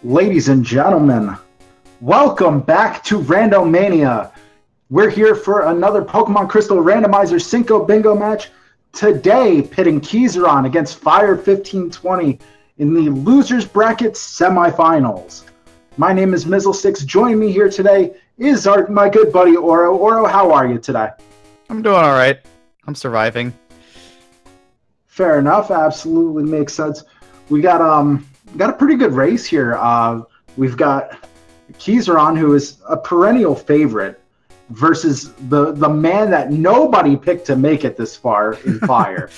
Ladies and gentlemen, welcome back to Randomania. We're here for another Pokemon Crystal Randomizer Cinco Bingo match. Today, pitting Keizaron against Fire1520 in the Losers Bracket semifinals. My name is Mizzle6. Joining me here today is my good buddy Oro. Oro, how are you today? I'm doing all right. I'm surviving. Fair enough. Absolutely makes sense. We got a pretty good race here. We've got Keizaron, who is a perennial favorite, versus the man that nobody picked to make it this far in Fire.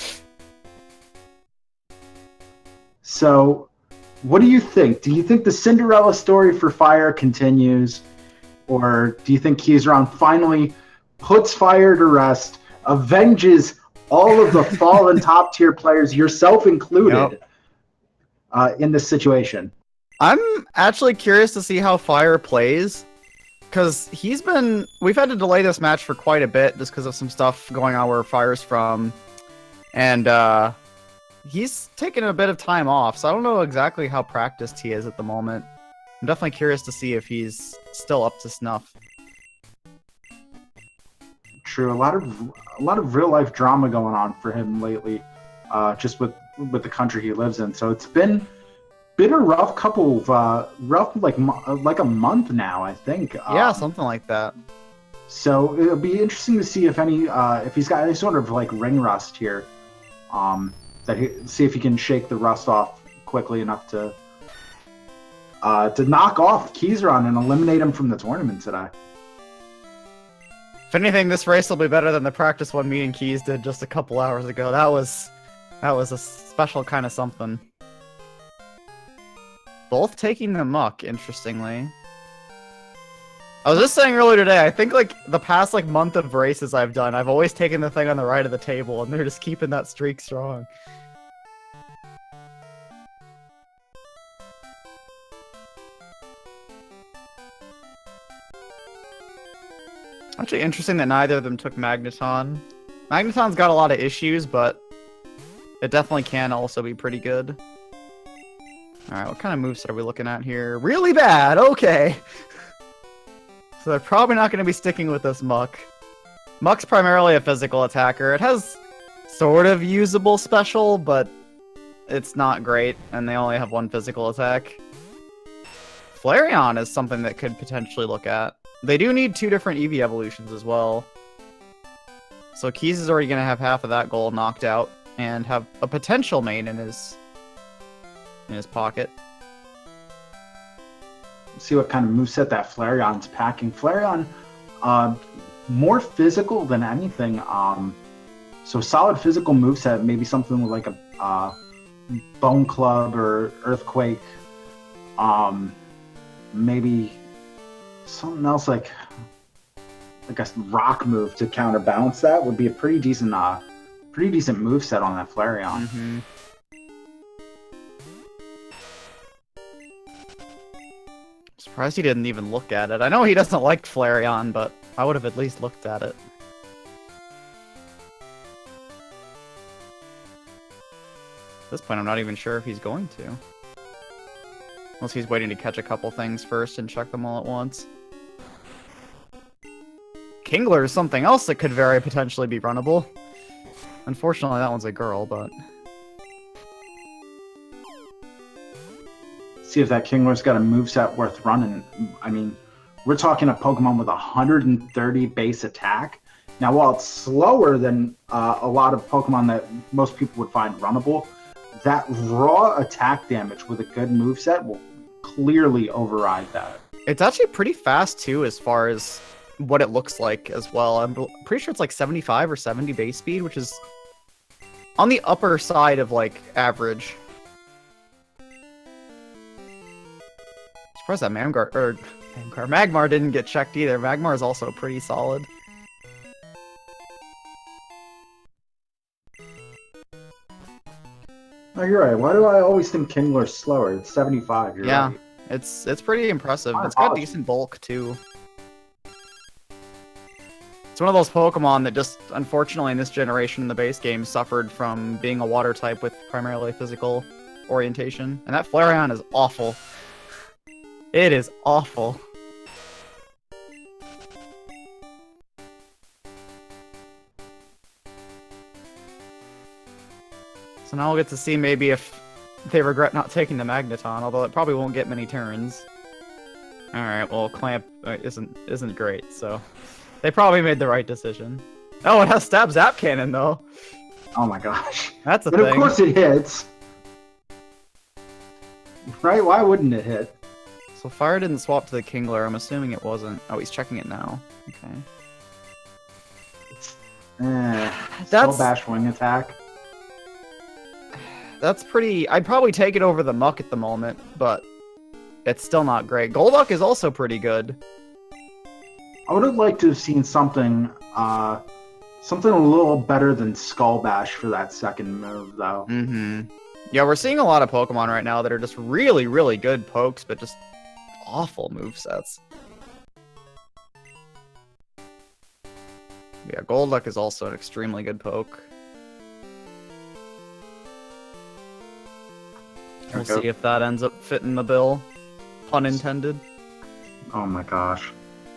So, what do you think? Do you think the Cinderella story for Fire continues? Or do you think Keizaron finally puts Fire to rest, avenges all of the fallen top-tier players, yourself included, in this situation? I'm actually curious to see how Fire plays, because we've had to delay this match for quite a bit just because of some stuff going on where Fire's from, and he's taken a bit of time off, so I don't know exactly how practiced he is at the moment. I'm definitely curious to see if he's still up to snuff. True, a lot of real life drama going on for him lately, just with the country he lives in. So it's been a rough couple of like a month now, I think. Yeah, something like that. So it'll be interesting to see if he's got any sort of like ring rust here. See if he can shake the rust off quickly enough to knock off Keizaron and eliminate him from the tournament today. If anything, this race will be better than the practice one me and Keys did just a couple hours ago. That was a special kind of something. Both taking the muck, interestingly. I was just saying earlier today, I think like the past like month of races I've done, I've always taken the thing on the right of the table, and they're just keeping that streak strong. Actually interesting that neither of them took Magneton. Magneton's got a lot of issues, but it definitely can also be pretty good. Alright, what kind of moveset are we looking at here? Really bad! Okay! So they're probably not going to be sticking with this Muck. Muck's primarily a physical attacker. It has sort of usable special, but it's not great, and they only have one physical attack. Flareon is something that could potentially look at. They do need 2 different Eevee evolutions as well. So Keys is already going to have half of that goal knocked out, and have a potential main in his pocket. Let's see what kind of moveset that Flareon's packing. Flareon, more physical than anything. So solid physical moveset, maybe something with like a Bone Club or Earthquake. Maybe something else like a rock move to counterbalance that would be a pretty decent moveset on that Flareon. Mm-hmm. Surprised he didn't even look at it. I know he doesn't like Flareon, but I would have at least looked at it. At this point, I'm not even sure if he's going to. Unless he's waiting to catch a couple things first and check them all at once. Kingler is something else that could very potentially be runnable. Unfortunately, that one's a girl, but... See if that Kingler's got a moveset worth running. I mean, we're talking a Pokemon with 130 base attack. Now, while it's slower than a lot of Pokemon that most people would find runnable, that raw attack damage with a good moveset will clearly override that. It's actually pretty fast, too, as far as what it looks like as well. I'm pretty sure it's like 75 or 70 base speed, which is on the upper side of, like, average. Surprised that Magmar didn't get checked either. Magmar is also pretty solid. Oh, you're right. Why do I always think Kingler's slower? It's 75. You're yeah, right. It's pretty impressive. It's got decent bulk too. It's one of those Pokemon that just, unfortunately, in this generation in the base game, suffered from being a water type with primarily physical orientation. And that Flareon is awful. It is awful. So now we'll get to see maybe if they regret not taking the Magneton, although it probably won't get many turns. Alright, well, Clamp isn't great, so they probably made the right decision. Oh, it has Stab Zap Cannon, though. Oh my gosh. That's a but thing. Of course it hits. Right? Why wouldn't it hit? So Fire didn't swap to the Kingler. I'm assuming it wasn't. Oh, he's checking it now. Okay. Skull Bash Wing Attack. That's pretty... I'd probably take it over the Muck at the moment, but it's still not great. Golduck is also pretty good. I would have liked to have seen something something a little better than Skull Bash for that second move, though. Mm-hmm. Yeah, we're seeing a lot of Pokemon right now that are just really, really good pokes, but just awful movesets. Yeah, Golduck is also an extremely good poke. We'll see if that ends up fitting the bill. Pun intended. Oh my gosh.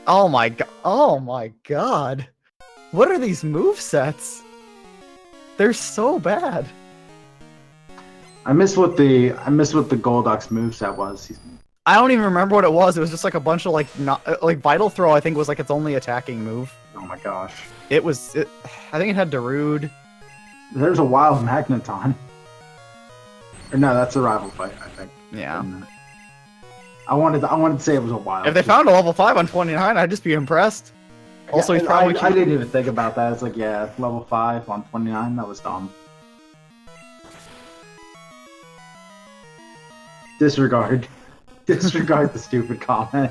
Oh my god. Oh my god. What are these movesets? They're so bad. I miss what the Golduck's moveset was. I don't even remember what it was. It was just like a bunch of like Vital Throw. I think was like its only attacking move. Oh my gosh. I think it had Darude. There's a Wild Magneton. Or no, that's a rival fight, I think. Yeah. I wanted to say it was a wild. If they found a level 5 on 29, I'd just be impressed. Also, yeah, he's probably I didn't even think about that. It's like, yeah, level 5 on 29, that was dumb. Disregard. Disregard the stupid comment.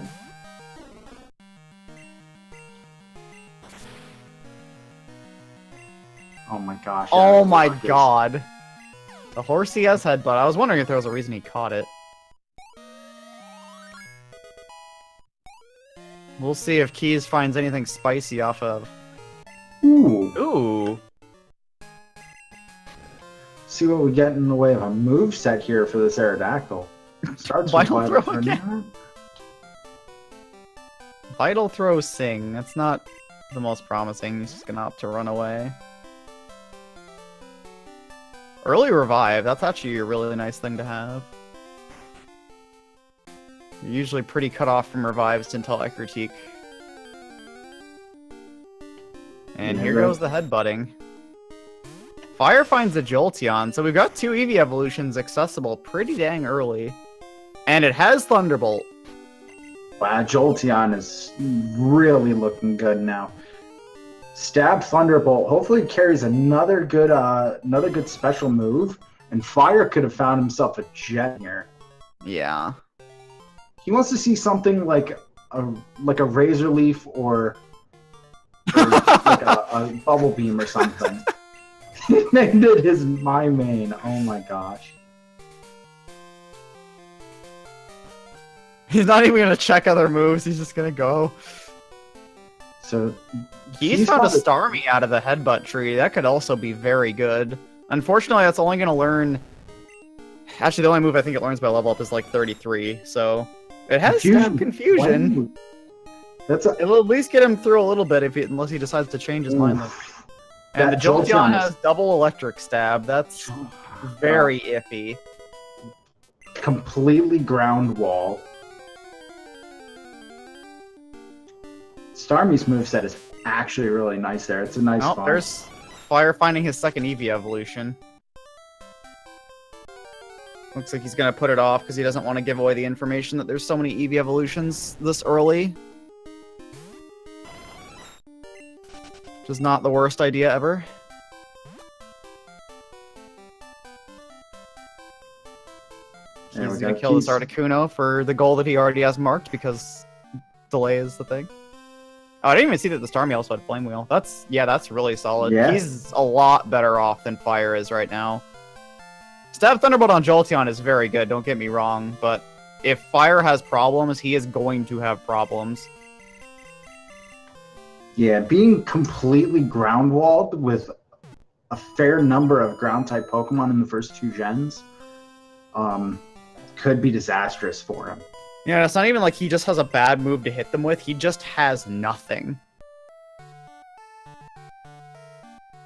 Oh my gosh. Oh my god. The Horsey has Headbutt. I was wondering if there was a reason he caught it. We'll see if Keys finds anything spicy off of. Ooh. Ooh. See what we get in the way of a moveset here for this Aerodactyl. Starts with Vital Throw again. Vital Throw Sing. That's not the most promising. He's just gonna opt to run away. Early Revive. That's actually a really nice thing to have. You're usually pretty cut off from revives until Critique. And Yeah, here right. goes the headbutting. Fire finds a Jolteon, so we've got 2 Eevee evolutions accessible pretty dang early. And it has Thunderbolt. Wow, Jolteon is really looking good now. Stab Thunderbolt hopefully carries another good special move, and Fire could have found himself a Jet here. Yeah. He wants to see something like a Razor Leaf or like a Bubble Beam or something. He named it his My Main. Oh my gosh. He's not even gonna check other moves, he's just gonna go. So He's found a Starmie out of the headbutt tree. That could also be very good. Unfortunately, that's only gonna learn... Actually, the only move I think it learns by level up is like 33, so... It has Confusion. It'll at least get him through a little bit unless he decides to change his mind. And the Jolteon has double electric stab. That's very iffy. Completely ground wall. Starmie's moveset is actually really nice there. It's a nice font. There's Fire finding his second Eevee evolution. Looks like he's gonna put it off because he doesn't want to give away the information that there's so many Eevee evolutions this early. Which is not the worst idea ever. He's gonna kill this Articuno for the goal that he already has marked because delay is the thing. Oh, I didn't even see that the Starmie also had Flame Wheel. That's really solid. Yeah. He's a lot better off than Fire is right now. Stab Thunderbolt on Jolteon is very good, don't get me wrong, but if Fire has problems, he is going to have problems. Yeah, being completely ground-walled with a fair number of ground-type Pokemon in the first 2 gens could be disastrous for him. Yeah, it's not even like he just has a bad move to hit them with, he just has nothing.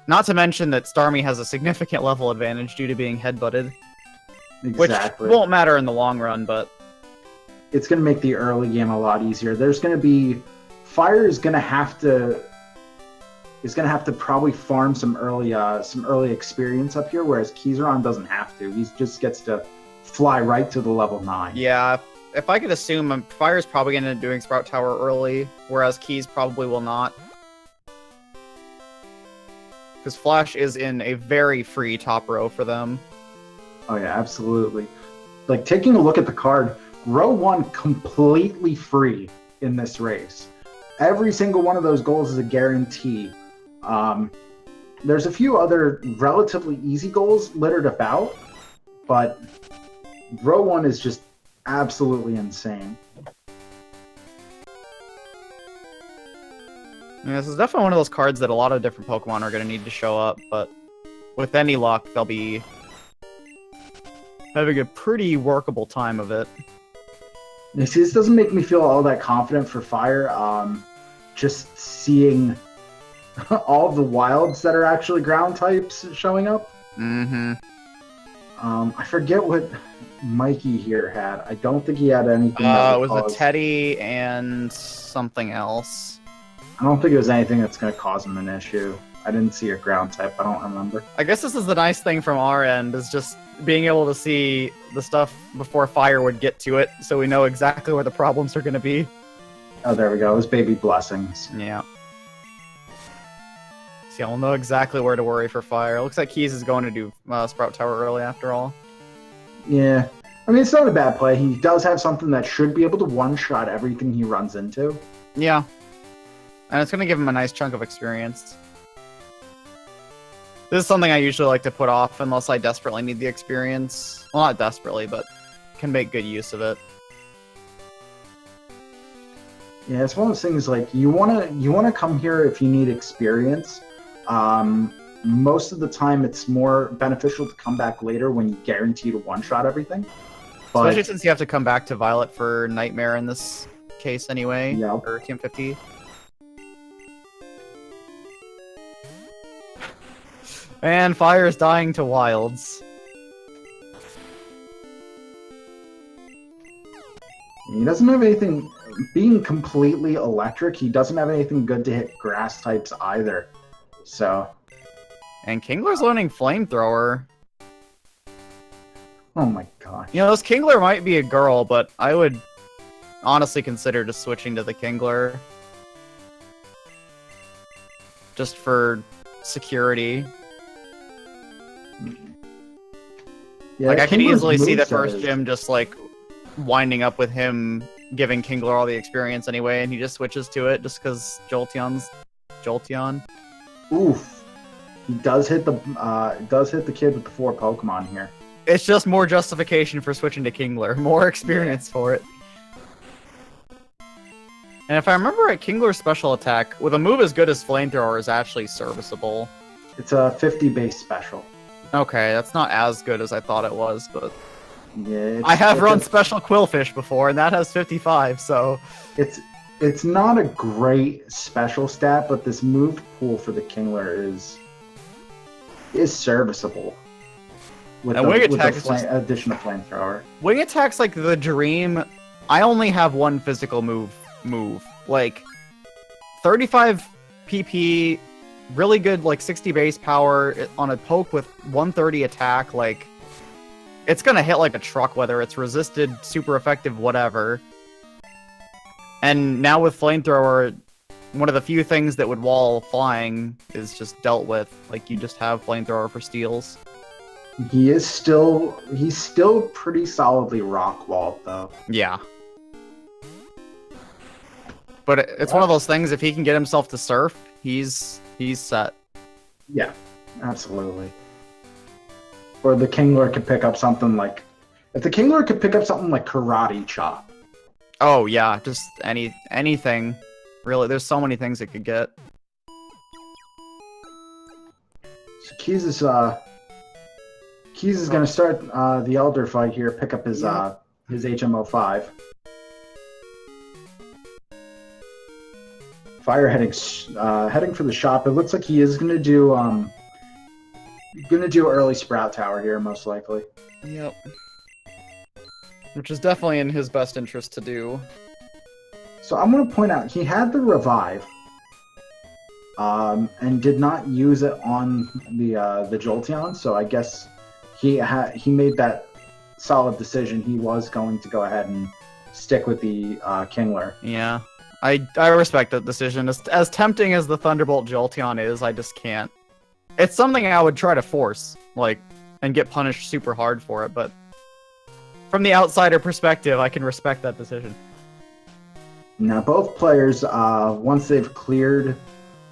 Not to mention that Starmie has a significant level advantage due to being headbutted. Exactly. Which won't matter in the long run, but... It's going to make the early game a lot easier. There's going to be... Fire is going to have to... Is going to have to probably farm some early experience up here, whereas Keizaron doesn't have to. He just gets to fly right to the level 9. Yeah, if I could assume, Fire's probably going to end up doing Sprout Tower early, whereas Keys probably will not. Because Flash is in a very free top row for them. Oh yeah, absolutely. Like, taking a look at the card, row 1 completely free in this race. Every single one of those goals is a guarantee. There's a few other relatively easy goals littered about, but row 1 is just absolutely insane. Yeah, this is definitely one of those cards that a lot of different Pokemon are going to need to show up, but with any luck, they'll be having a pretty workable time of it. You see, this doesn't make me feel all that confident for Fire. Just seeing all the wilds that are actually ground types showing up. Mm-hmm. I forget what Mikey here had. I don't think he had anything. It was a Teddy and something else. I don't think it was anything that's going to cause him an issue. I didn't see a ground type. I don't remember. I guess this is the nice thing from our end, is just being able to see the stuff before Fire would get to it, so we know exactly where the problems are going to be. Oh, there we go. It was Baby Blessings. Yeah. See, I'll know exactly where to worry for Fire. It looks like Keys is going to do Sprout Tower early after all. Yeah. I mean, it's not a bad play. He does have something that should be able to one-shot everything he runs into. Yeah. And it's going to give him a nice chunk of experience. This is something I usually like to put off unless I desperately need the experience. Well, not desperately, but can make good use of it. Yeah, it's one of those things, like, you wanna come here if you need experience. Most of the time, it's more beneficial to come back later when you guarantee to one-shot everything. But, especially since you have to come back to Violet for Nightmare in this case anyway, yeah. or TM50. And Fire is dying to Wilds. He doesn't have anything... Being completely electric, he doesn't have anything good to hit grass types either. So... And Kingler's learning Flamethrower. Oh my gosh. You know, this Kingler might be a girl, but I would honestly consider just switching to the Kingler. Just for security. Yeah, like, I could Kingler's easily see the moveset first is- gym just, like, winding up with him giving Kingler all the experience anyway, and he just switches to it just because Jolteon's Jolteon. Oof. He does hit the kid with the 4 Pokemon here. It's just more justification for switching to Kingler. More experience for it. And if I remember right, Kingler's special attack, with a move as good as Flamethrower, is actually serviceable. It's a 50 base special. Okay, that's not as good as I thought it was, but... Yeah, I have run Special Quillfish before, and that has 55, so... It's not a great special stat, but this move pool for the Kingler is serviceable. With And the, Wing with Attack the is just... addition of Flamethrower. Wing Attack's like the dream. I only have one physical move. Like, 35 PP, really good, like, 60 base power on a poke with 130 attack, like... It's gonna hit like a truck, whether it's resisted, super effective, whatever. And now with Flamethrower, one of the few things that would wall flying is just dealt with. Like, you just have Flamethrower for steals. He's still pretty solidly rock walled though. Yeah. But it's one of those things, if he can get himself to surf, he's set. Yeah, absolutely. Or the Kingler could pick up something like... If the Kingler could pick up something like Karate Chop. Oh, yeah, just anything. Really, there's so many things it could get. So Keys is going to start the Elder fight here, pick up his HMO5. Fire heading for the shop. It looks like he is gonna do early Sprout Tower here, most likely. Yep. Which is definitely in his best interest to do. So I'm gonna point out he had the revive, and did not use it on the Jolteon. So I guess he made that solid decision. He was going to go ahead and stick with the Kingler. Yeah. I respect that decision. As tempting as the Thunderbolt Jolteon is, I just can't. It's something I would try to force, like, and get punished super hard for it, but from the outsider perspective, I can respect that decision. Now, both players, once they've cleared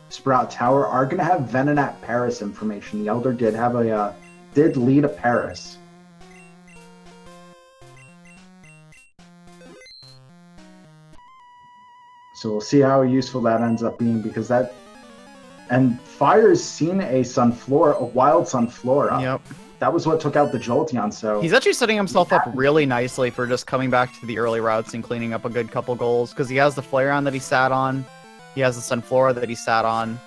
Sprout Tower, are going to have Venonat Paris information. The Elder did have did lead a Paris. So we'll see how useful that ends up being, because that... And Fire's seen a wild Sunflora. Yep. That was what took out the Jolteon, so... He's actually setting himself up really nicely for just coming back to the early routes and cleaning up a good couple goals, because he has the Flareon that he sat on, he has the Sunflora that he sat on.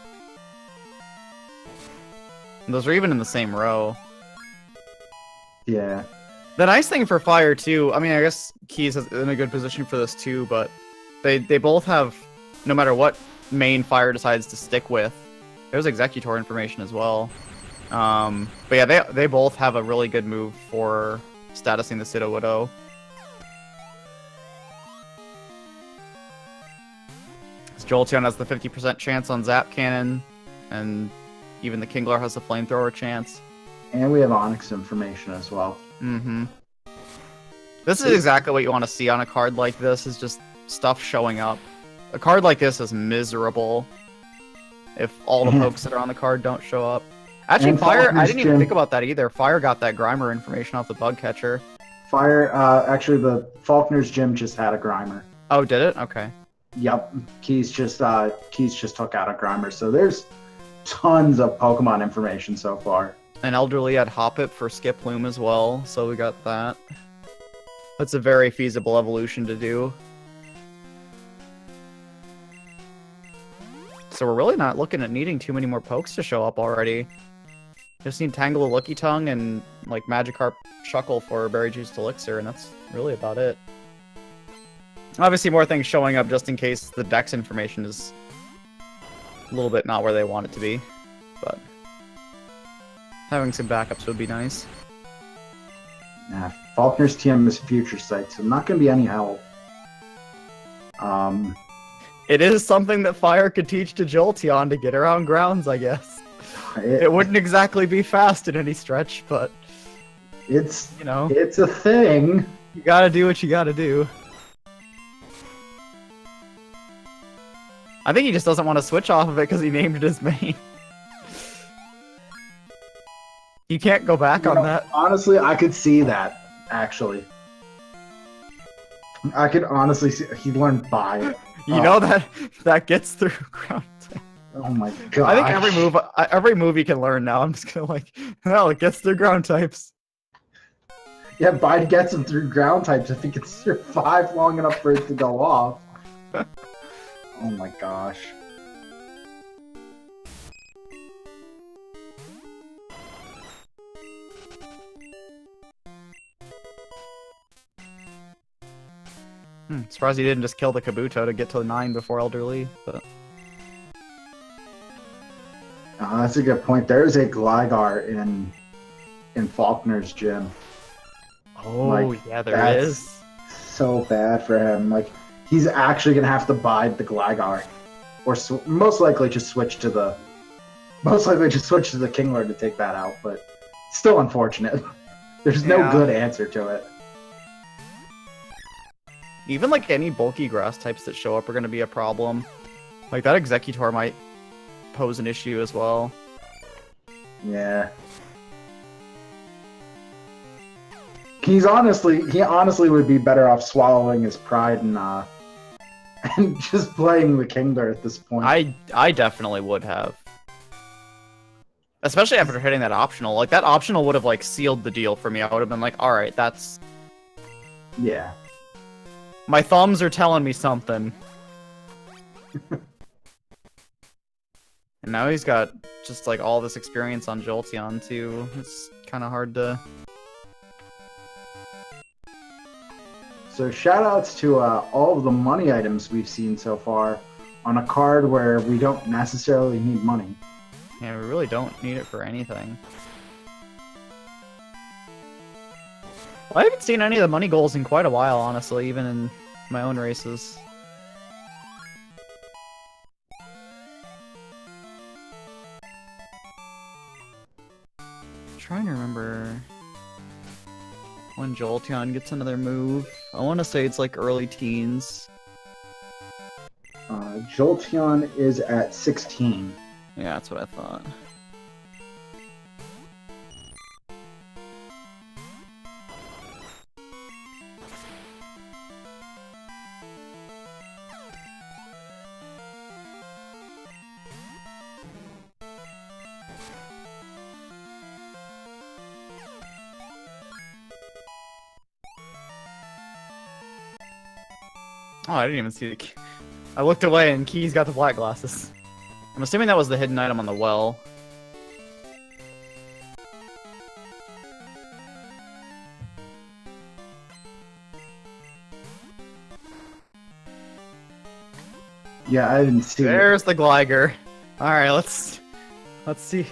And those are even in the same row. Yeah. The nice thing for Fire, too, I mean, I guess Keys is in a good position for this, too, but they both have, no matter what main Fire decides to stick with, there's Executor information as well. But yeah, they both have a really good move for statusing the Sudowoodo. Jolteon has the 50% chance on Zap Cannon, and even the Kingler has the Flamethrower chance. And we have Onyx information as well. Mm-hmm. This is exactly what you want to see on a card like this, is just stuff showing up. A card like this is miserable if all the pokes that are on the card don't show up. Actually, And Fire, Faulkner's I didn't even Gym. think about that either. Fire got that Grimer information off the Bug Catcher. Fire, actually, the Faulkner's Gym just had a Grimer. Oh, did it? Okay. Yep, Keys just took out a Grimer, so there's tons of Pokemon information so far. And Elderly had Hoppip for Skip Loom as well, so we got that. That's a very feasible evolution to do. So we're really not looking at needing too many more pokes to show up already. Just need Tangle Lucky Tongue and like Magikarp Shuckle for Berry Juice Elixir, and that's really about it. Obviously more things showing up just in case the Dex information is a little bit not where they want it to be, but having some backups would be nice. Nah, Faulkner's TM is Future Sight, so not going to be any help. It is something that Fire could teach to Jolteon to get around grounds, I guess. It wouldn't exactly be fast in any stretch, but It's, you know, it's a thing. you gotta do what you gotta do. I think he just doesn't want to switch off of it because he named it his main. You can't go back on that. Honestly, I could see that, actually. I could honestly see he learned Bye. You know that gets through ground. Oh my god. I think every move you can learn now, I'm just gonna like, well, it gets through ground types. Yeah, Bide gets him through ground types if he can survive long enough for it to go off. Oh my gosh. Surprised he didn't just kill the Kabuto to get to 9 before Elderly, but... That's a good point. There's a Gligar in Faulkner's gym. Oh, Like, yeah, there that's is. so bad for him. Like, he's actually gonna have to bide the Gligar, or most likely just switch to the Kingler to take that out. But still unfortunate. There's no Yeah. good answer to it. Even like any bulky grass types that show up are going to be a problem. Like that Executor might pose an issue as well. Yeah. He honestly would be better off swallowing his pride and just playing the Kingler at this point. I definitely would have. Especially after hitting that optional. Like that optional would have like sealed the deal for me. I would have been like, all right, that's... Yeah. My thumbs are telling me something. And now he's got just like all this experience on Jolteon too. It's kind of hard to... So shoutouts to all of the money items we've seen so far on a card where we don't necessarily need money. Yeah, we really don't need it for anything. Well, I haven't seen any of the money goals in quite a while, honestly, even in my own races. Trying to remember when Jolteon gets another move. I want to say it's like early teens. Jolteon is at 16. Yeah, that's what I thought. Oh, I didn't even see the key. I looked away and Key's got the black glasses. I'm assuming that was the hidden item on the well. Yeah, I didn't see it. There's the Gligar. Alright, let's see.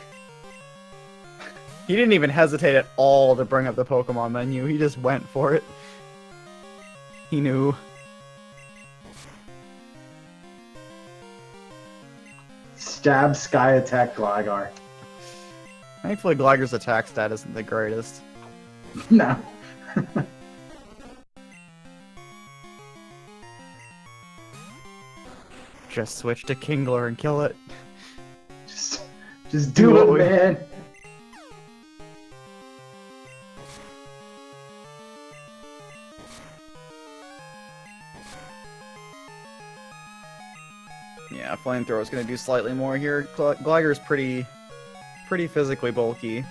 He didn't even hesitate at all to bring up the Pokemon menu. He just went for it. He knew. Stab Sky Attack Gligar. Thankfully, Gligar's attack stat isn't the greatest. No. Just switch to Kingler and kill it. Just do it, man. Yeah, Flamethrower's gonna do slightly more here. Gligar's pretty physically bulky.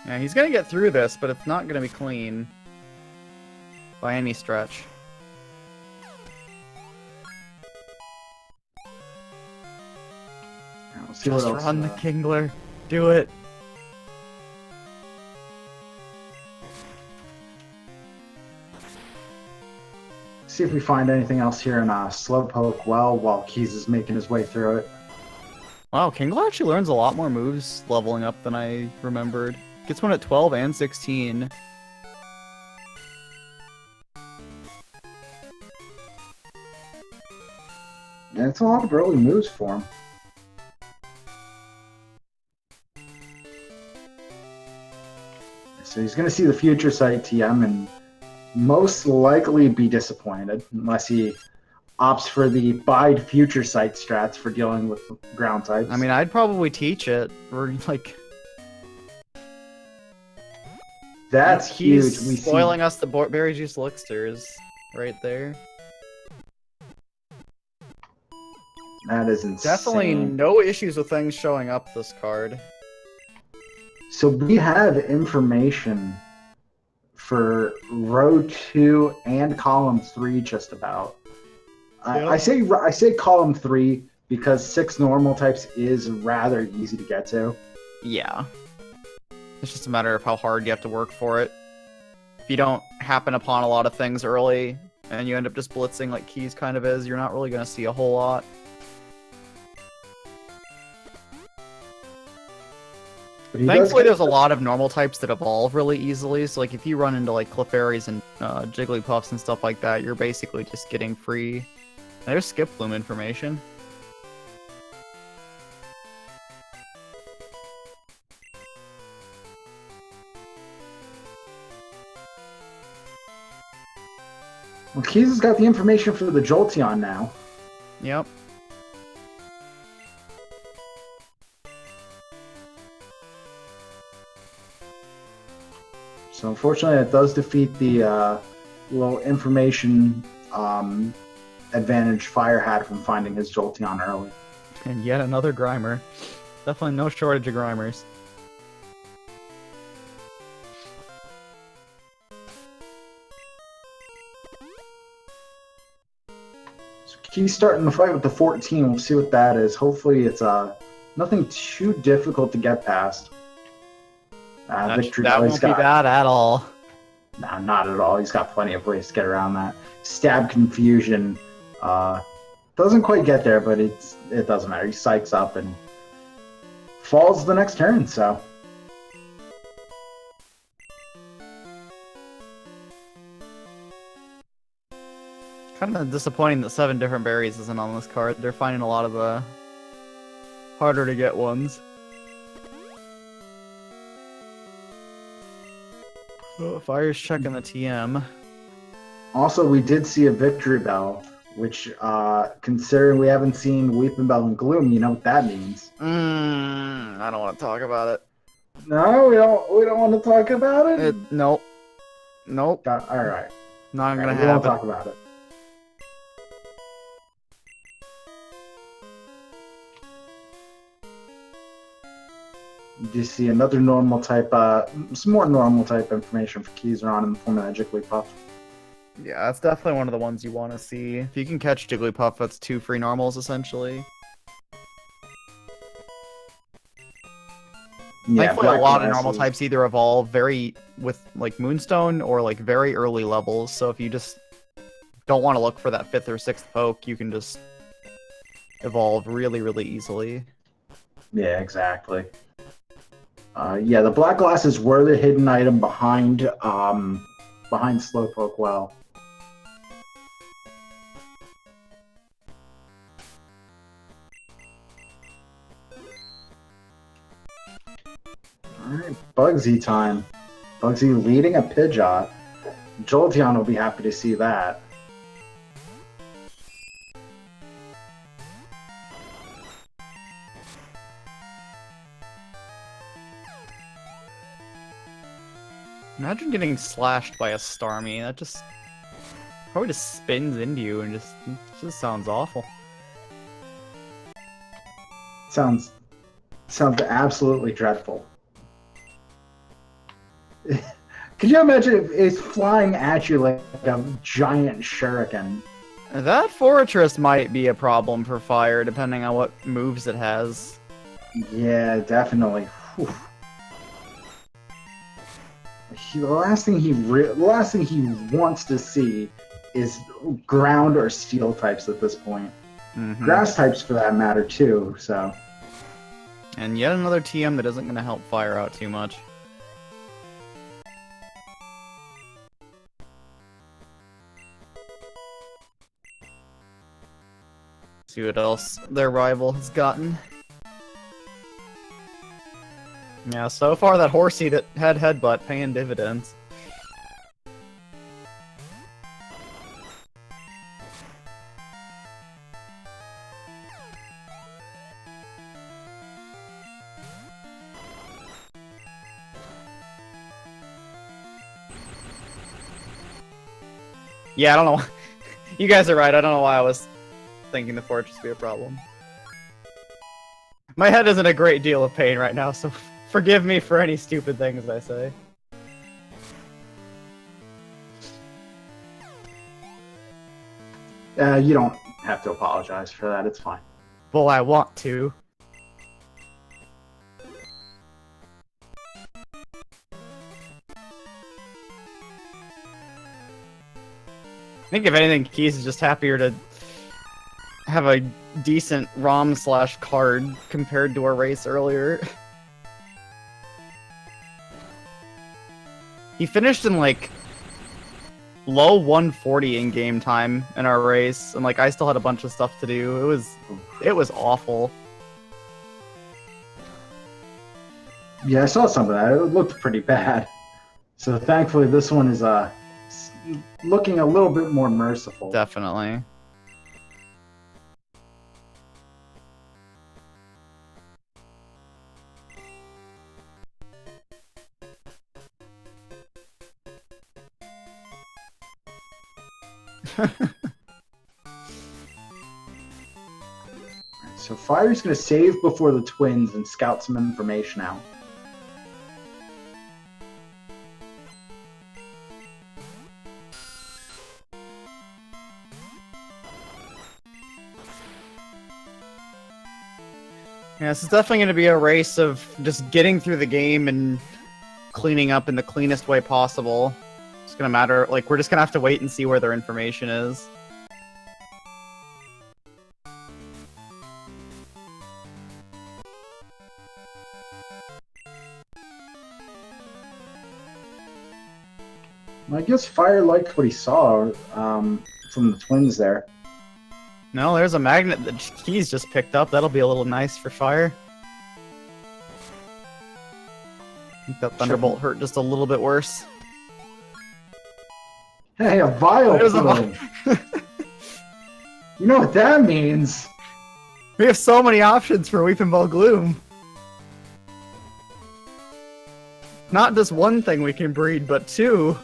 Yeah, he's gonna get through this, but it's not gonna be clean. By any stretch. Just run the Kingler. Do it. See if we find anything else here in Slowpoke Well while Keys is making his way through it. Wow, Kingler actually learns a lot more moves leveling up than I remembered. Gets one at 12 and 16. And it's a lot of early moves for him. So he's going to see the Future Sight TM and most likely be disappointed unless he opts for the Bide Future Sight strats for dealing with ground types. I mean, I'd probably teach it. Or like, that's huge. He's spoiling us the Berry Juice Elixers right there. That is insane. Definitely no issues with things showing up this card. So we have information for row 2 and column 3 just about. Yep. I say column 3 because 6 normal types is rather easy to get to. Yeah. It's just a matter of how hard you have to work for it. If you don't happen upon a lot of things early and you end up just blitzing like Keys kind of is, you're not really going to see a whole lot. Thankfully, there's a lot of normal types that evolve really easily, so like if you run into like Clefairies and Jigglypuffs and stuff like that, you're basically just getting free. There's Skip Bloom information. Well, Keys has got the information for the Jolteon now. Yep. So unfortunately, it does defeat the little information advantage Fire had from finding his Jolteon early. And yet another Grimer. Definitely no shortage of Grimers. So He's starting the fight with the 14. We'll see what that is. Hopefully it's nothing too difficult to get past. Victory that won't be bad at all. Nah, not at all. He's got plenty of ways to get around that. Stab Confusion doesn't quite get there, but it doesn't matter. He psychs up and falls the next turn, so... Kind of disappointing that 7 different berries isn't on this card. They're finding a lot of the harder to get ones. Oh, Fire's checking the TM. Also, we did see a Victory Bell, which, considering we haven't seen Weeping Bell and Gloom, you know what that means. I don't want to talk about it. No, we don't want to talk about it? Nope. Nope. Alright. Not gonna We won't happen. talk about it. You see another normal type, some more normal type information for Keizaron in the form of that Jigglypuff. Yeah, that's definitely one of the ones you want to see. If you can catch Jigglypuff, that's 2 free normals, essentially. Yeah, thankfully, a lot of Glasses. normal types either evolve with like Moonstone or like very early levels. So if you just don't want to look for that 5th or 6th poke, you can just evolve really, really easily. Yeah, exactly. Yeah, the black glasses were the hidden item behind Slowpoke Well. Alright, Bugsy time. Bugsy leading a Pidgeot. Jolteon will be happy to see that. Imagine getting slashed by a Starmie. That just probably just spins into you and just sounds awful. Sounds absolutely dreadful. Could you imagine if it's flying at you like a giant shuriken? That Fortress might be a problem for Fire, depending on what moves it has. Yeah, definitely. Whew. The last thing he wants to see is ground or steel types at this point. Mm-hmm. Grass types, for that matter, too. So. And yet another TM that isn't going to help Fire out too much. See what else their rival has gotten. Yeah, so far that Horsey that had Headbutt paying dividends. Yeah, I don't know. You guys are right. I don't know why I was thinking the Fortress would be a problem. My head is in a great deal of pain right now, so forgive me for any stupid things I say. You don't have to apologize for that. It's fine. Well, I want to. I think if anything, Keys is just happier to have a decent ROM/card compared to our race earlier. He finished in like low 140 in game time in our race, and like I still had a bunch of stuff to do. It was awful. Yeah, I saw some of that. It looked pretty bad. So thankfully, this one is looking a little bit more merciful. Definitely. So Fire's going to save before the Twins and scout some information out. Yeah, this is definitely going to be a race of just getting through the game and cleaning up in the cleanest way possible. It's going to matter, like, we're just going to have to wait and see where their information is. I guess Fire liked what he saw from the twins there. No, there's a magnet that Keys just picked up. That'll be a little nice for Fire. I think that Thunderbolt hurt just a little bit worse. Hey, a vial There's a plume. You know what that means? We have so many options for Weeping Ball Gloom. Not just one thing we can breed, but two.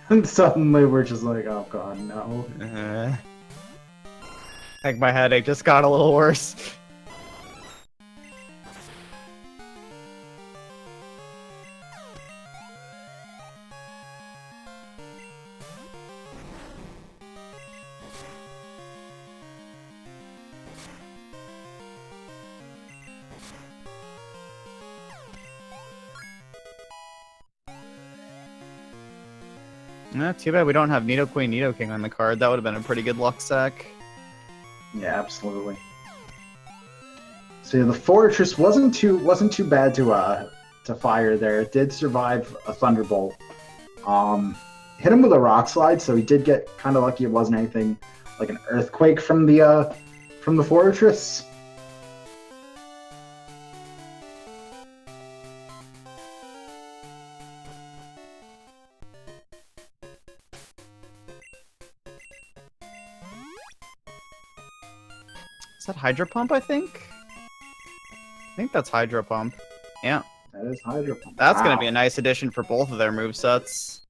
And suddenly we're just like, oh god, no. I think my headache just got a little worse. Too bad we don't have Nidoqueen, Nidoking on the card. That would have been a pretty good luck sack. Yeah, absolutely. So yeah, the Fortress wasn't too bad to fire there. It did survive a Thunderbolt. Hit him with a Rock Slide, so he did get kind of lucky. It wasn't anything like an Earthquake from the Fortress. Is that Hydro Pump, I think? I think that's Hydro Pump. Yeah. That is Hydro Pump. That's going to be a nice addition for both of their movesets.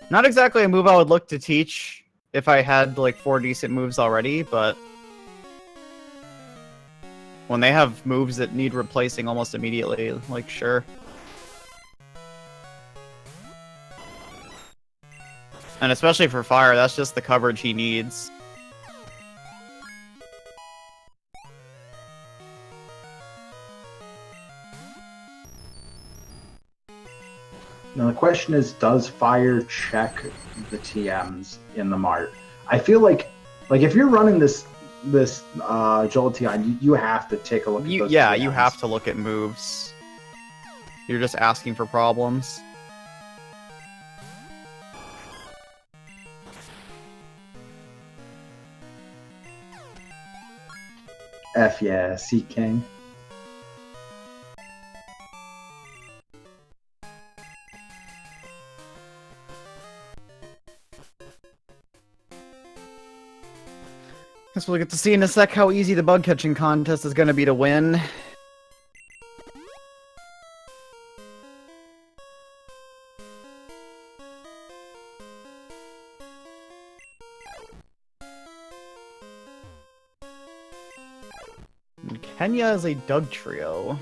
Not exactly a move I would look to teach if I had, like, 4 decent moves already, but when they have moves that need replacing almost immediately, like, sure. And especially for Fire, that's just the coverage he needs. Now the question is, does Fire check the TMs in the Mart? I feel like if you're running this Jolteon, you have to take a look at those Yeah, TMs. you have to look at moves. You're just asking for problems. F yeah, Seat King. Guess we'll get to see in a sec how easy the bug catching contest is going to be to win. And Kenya is a Doug trio.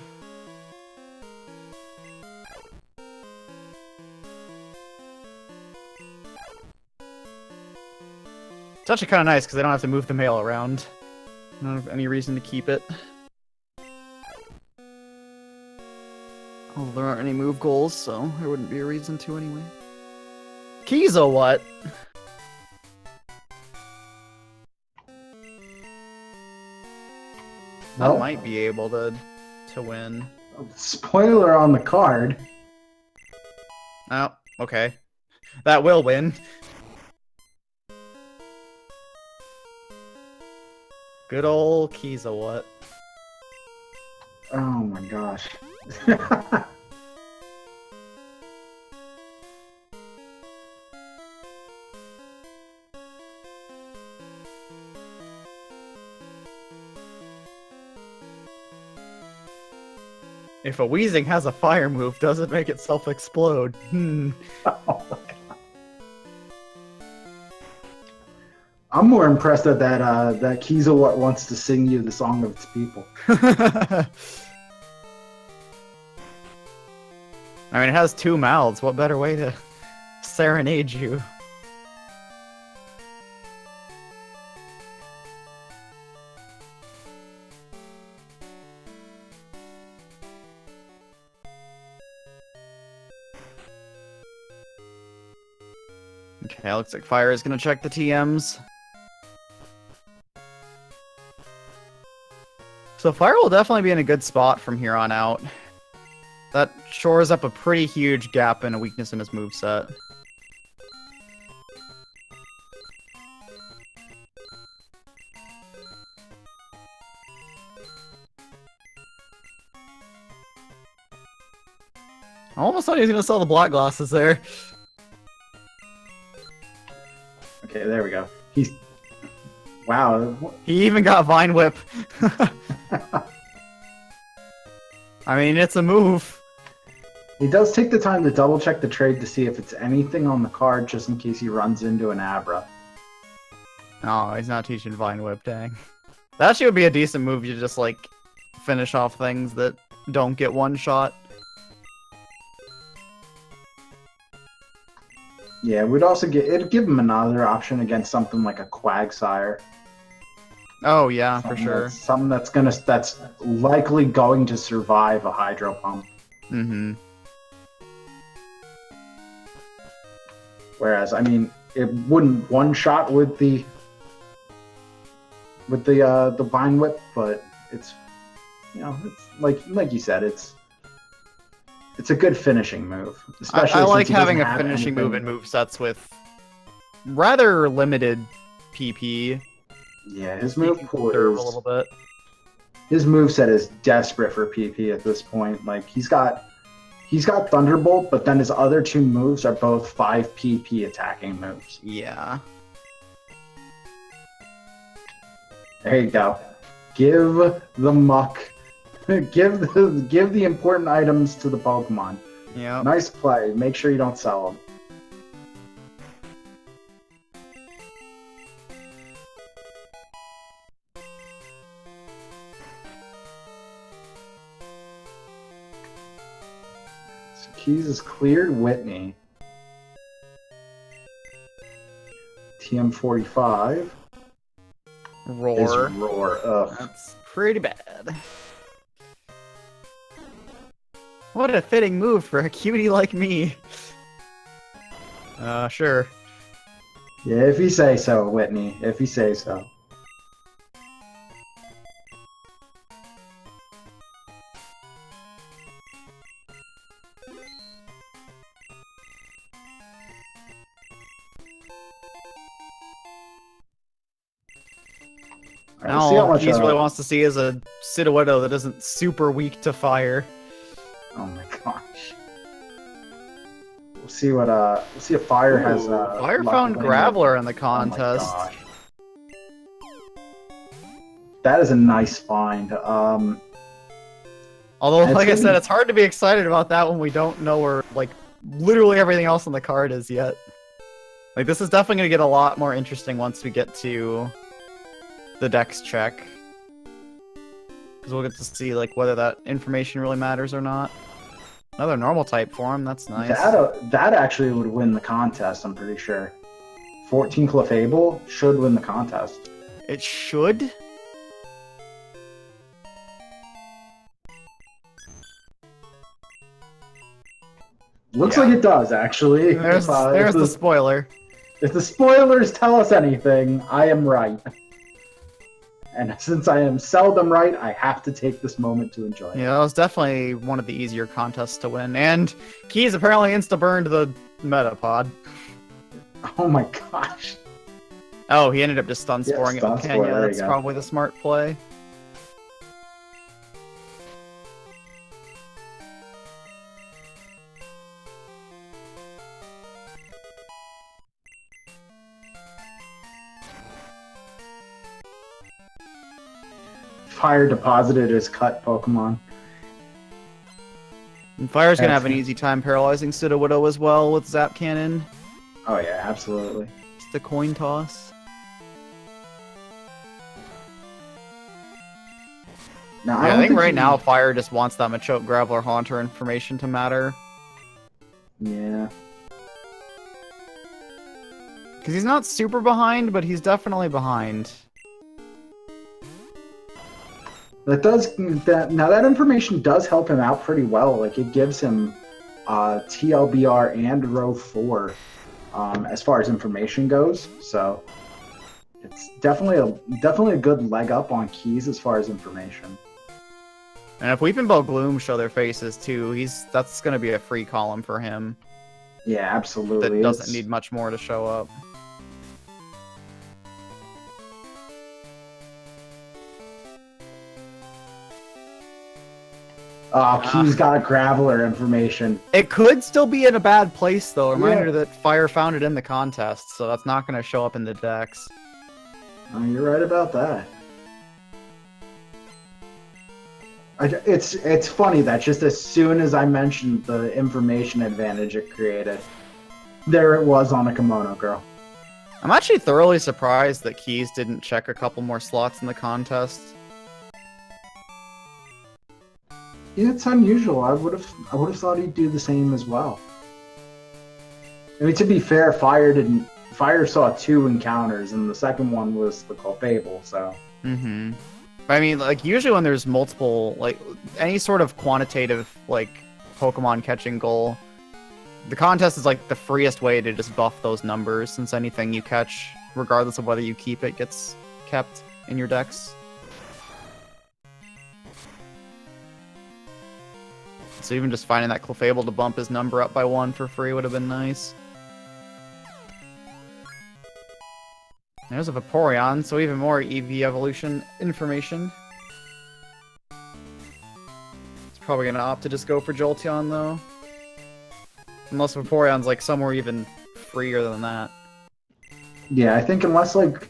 It's actually kind of nice because they don't have to move the mail around. I don't have any reason to keep it. Oh, there aren't any move goals, so there wouldn't be a reason to anyway. Keizo, what? I Nope. might be able to win. Spoiler on the card. Oh, okay. That will win. Good old Keizo, what? Oh my gosh. If a Weezing has a fire move, does it make itself explode? Oh my God. I'm more impressed that that Keizo wants to sing you the song of its people. I mean, it has 2 mouths. What better way to serenade you? Okay, looks like Fire is gonna check the TMs. So Fire will definitely be in a good spot from here on out. That shores up a pretty huge gap and a weakness in his moveset. I almost thought he was gonna sell the block glasses there. Okay, there we go. He's... Wow. He even got Vine Whip. I mean, it's a move. He does take the time to double check the trade to see if it's anything on the card, just in case he runs into an Abra. Oh, he's not teaching Vine Whip, dang. That actually would be a decent move. You just, like, finish off things that don't get one shot. Yeah, we'd also it'd give him another option against something like a Quagsire. Oh yeah, for sure. Something that's likely going to survive a Hydro Pump. Mm-hmm. Whereas, I mean, it wouldn't one shot with the Vine Whip, but it's, you know, it's like you said, it's a good finishing move. Especially I like since having a finishing move in movesets with rather limited PP. Yeah, his move pool is a little bit. His moveset is desperate for PP at this point. Like he's got Thunderbolt, but then his other two moves are both 5 PP attacking moves. Yeah. There you go. Give the muck. Give the important items to the Pokemon. Yeah. Nice play. Make sure you don't sell them. So Keys is cleared. Whitney. TM45. Roar. Is Roar. Ugh. That's pretty bad. What a fitting move for a cutie like me. Sure. Yeah, if you say so, Whitney. If you say so. Right, Now, see how much, he really wants to see is a Citadel that isn't super weak to fire. Oh my gosh. We'll see what we'll see if Fire has Fire luck found winning. Graveler in the Oh my contest. gosh. That is a nice find. Although, it's like I gonna said, be- it's hard to be excited about that when we don't know where, like, literally everything else on the card is yet. Like, this is definitely going to get a lot more interesting once we get to the Dex check. Because we'll get to see, like, whether that information really matters or not. Another normal type form, that's nice. That actually would win the contest, I'm pretty sure. 14 Clefable should win the contest. It should? Looks Yeah. like it does, actually. There's If the spoiler. If the spoilers tell us anything, I am right. And since I am seldom right, I have to take this moment to enjoy it. Yeah, that was definitely one of the easier contests to win. And Keys apparently insta-burned the Metapod. Oh my gosh. Oh, he ended up just stun Yeah, sporing it stun with spore, Kenya. there you That's go. probably the smart play. Fire deposited his cut Pokemon. And Fire's gonna That's- have an easy time paralyzing Citadel as well with Zap Cannon. Oh yeah, absolutely. It's the coin toss. Now, Yeah, I don't think right he- now Fire just wants that Machoke, Graveler, Haunter information to matter. Yeah. Because he's not super behind, but he's definitely behind. That information does help him out pretty well. Like it gives him TLBR and row 4 as far as information goes. So it's definitely a good leg up on Keys as far as information. And if Weeping Bell Gloom show their faces too, that's gonna be a free column for him. Yeah, absolutely. That doesn't need much more to show up. Oh, Key's got Graveler information. It could still be in a bad place, though. Reminder that Fire found it in the contest, so that's not going to show up in the decks. Oh, you're right about that. It's funny that just as soon as I mentioned the information advantage it created, there it was on a Kimono Girl. I'm actually thoroughly surprised that Keys didn't check a couple more slots in the contest. Yeah, it's unusual. I would have thought he'd do the same as well. I mean, to be fair, Fire saw 2 encounters, and the second one was the Clefable, so. Mm-hmm. I mean, like, usually when there's multiple, like, any sort of quantitative, like, Pokemon catching goal, the contest is, like, the freest way to just buff those numbers, since anything you catch, regardless of whether you keep it, gets kept in your decks. So even just finding that Clefable to bump his number up by 1 for free would have been nice. There's a Vaporeon, so even more EV evolution information. It's probably gonna opt to just go for Jolteon though. Unless Vaporeon's like somewhere even freer than that. Yeah, I think unless like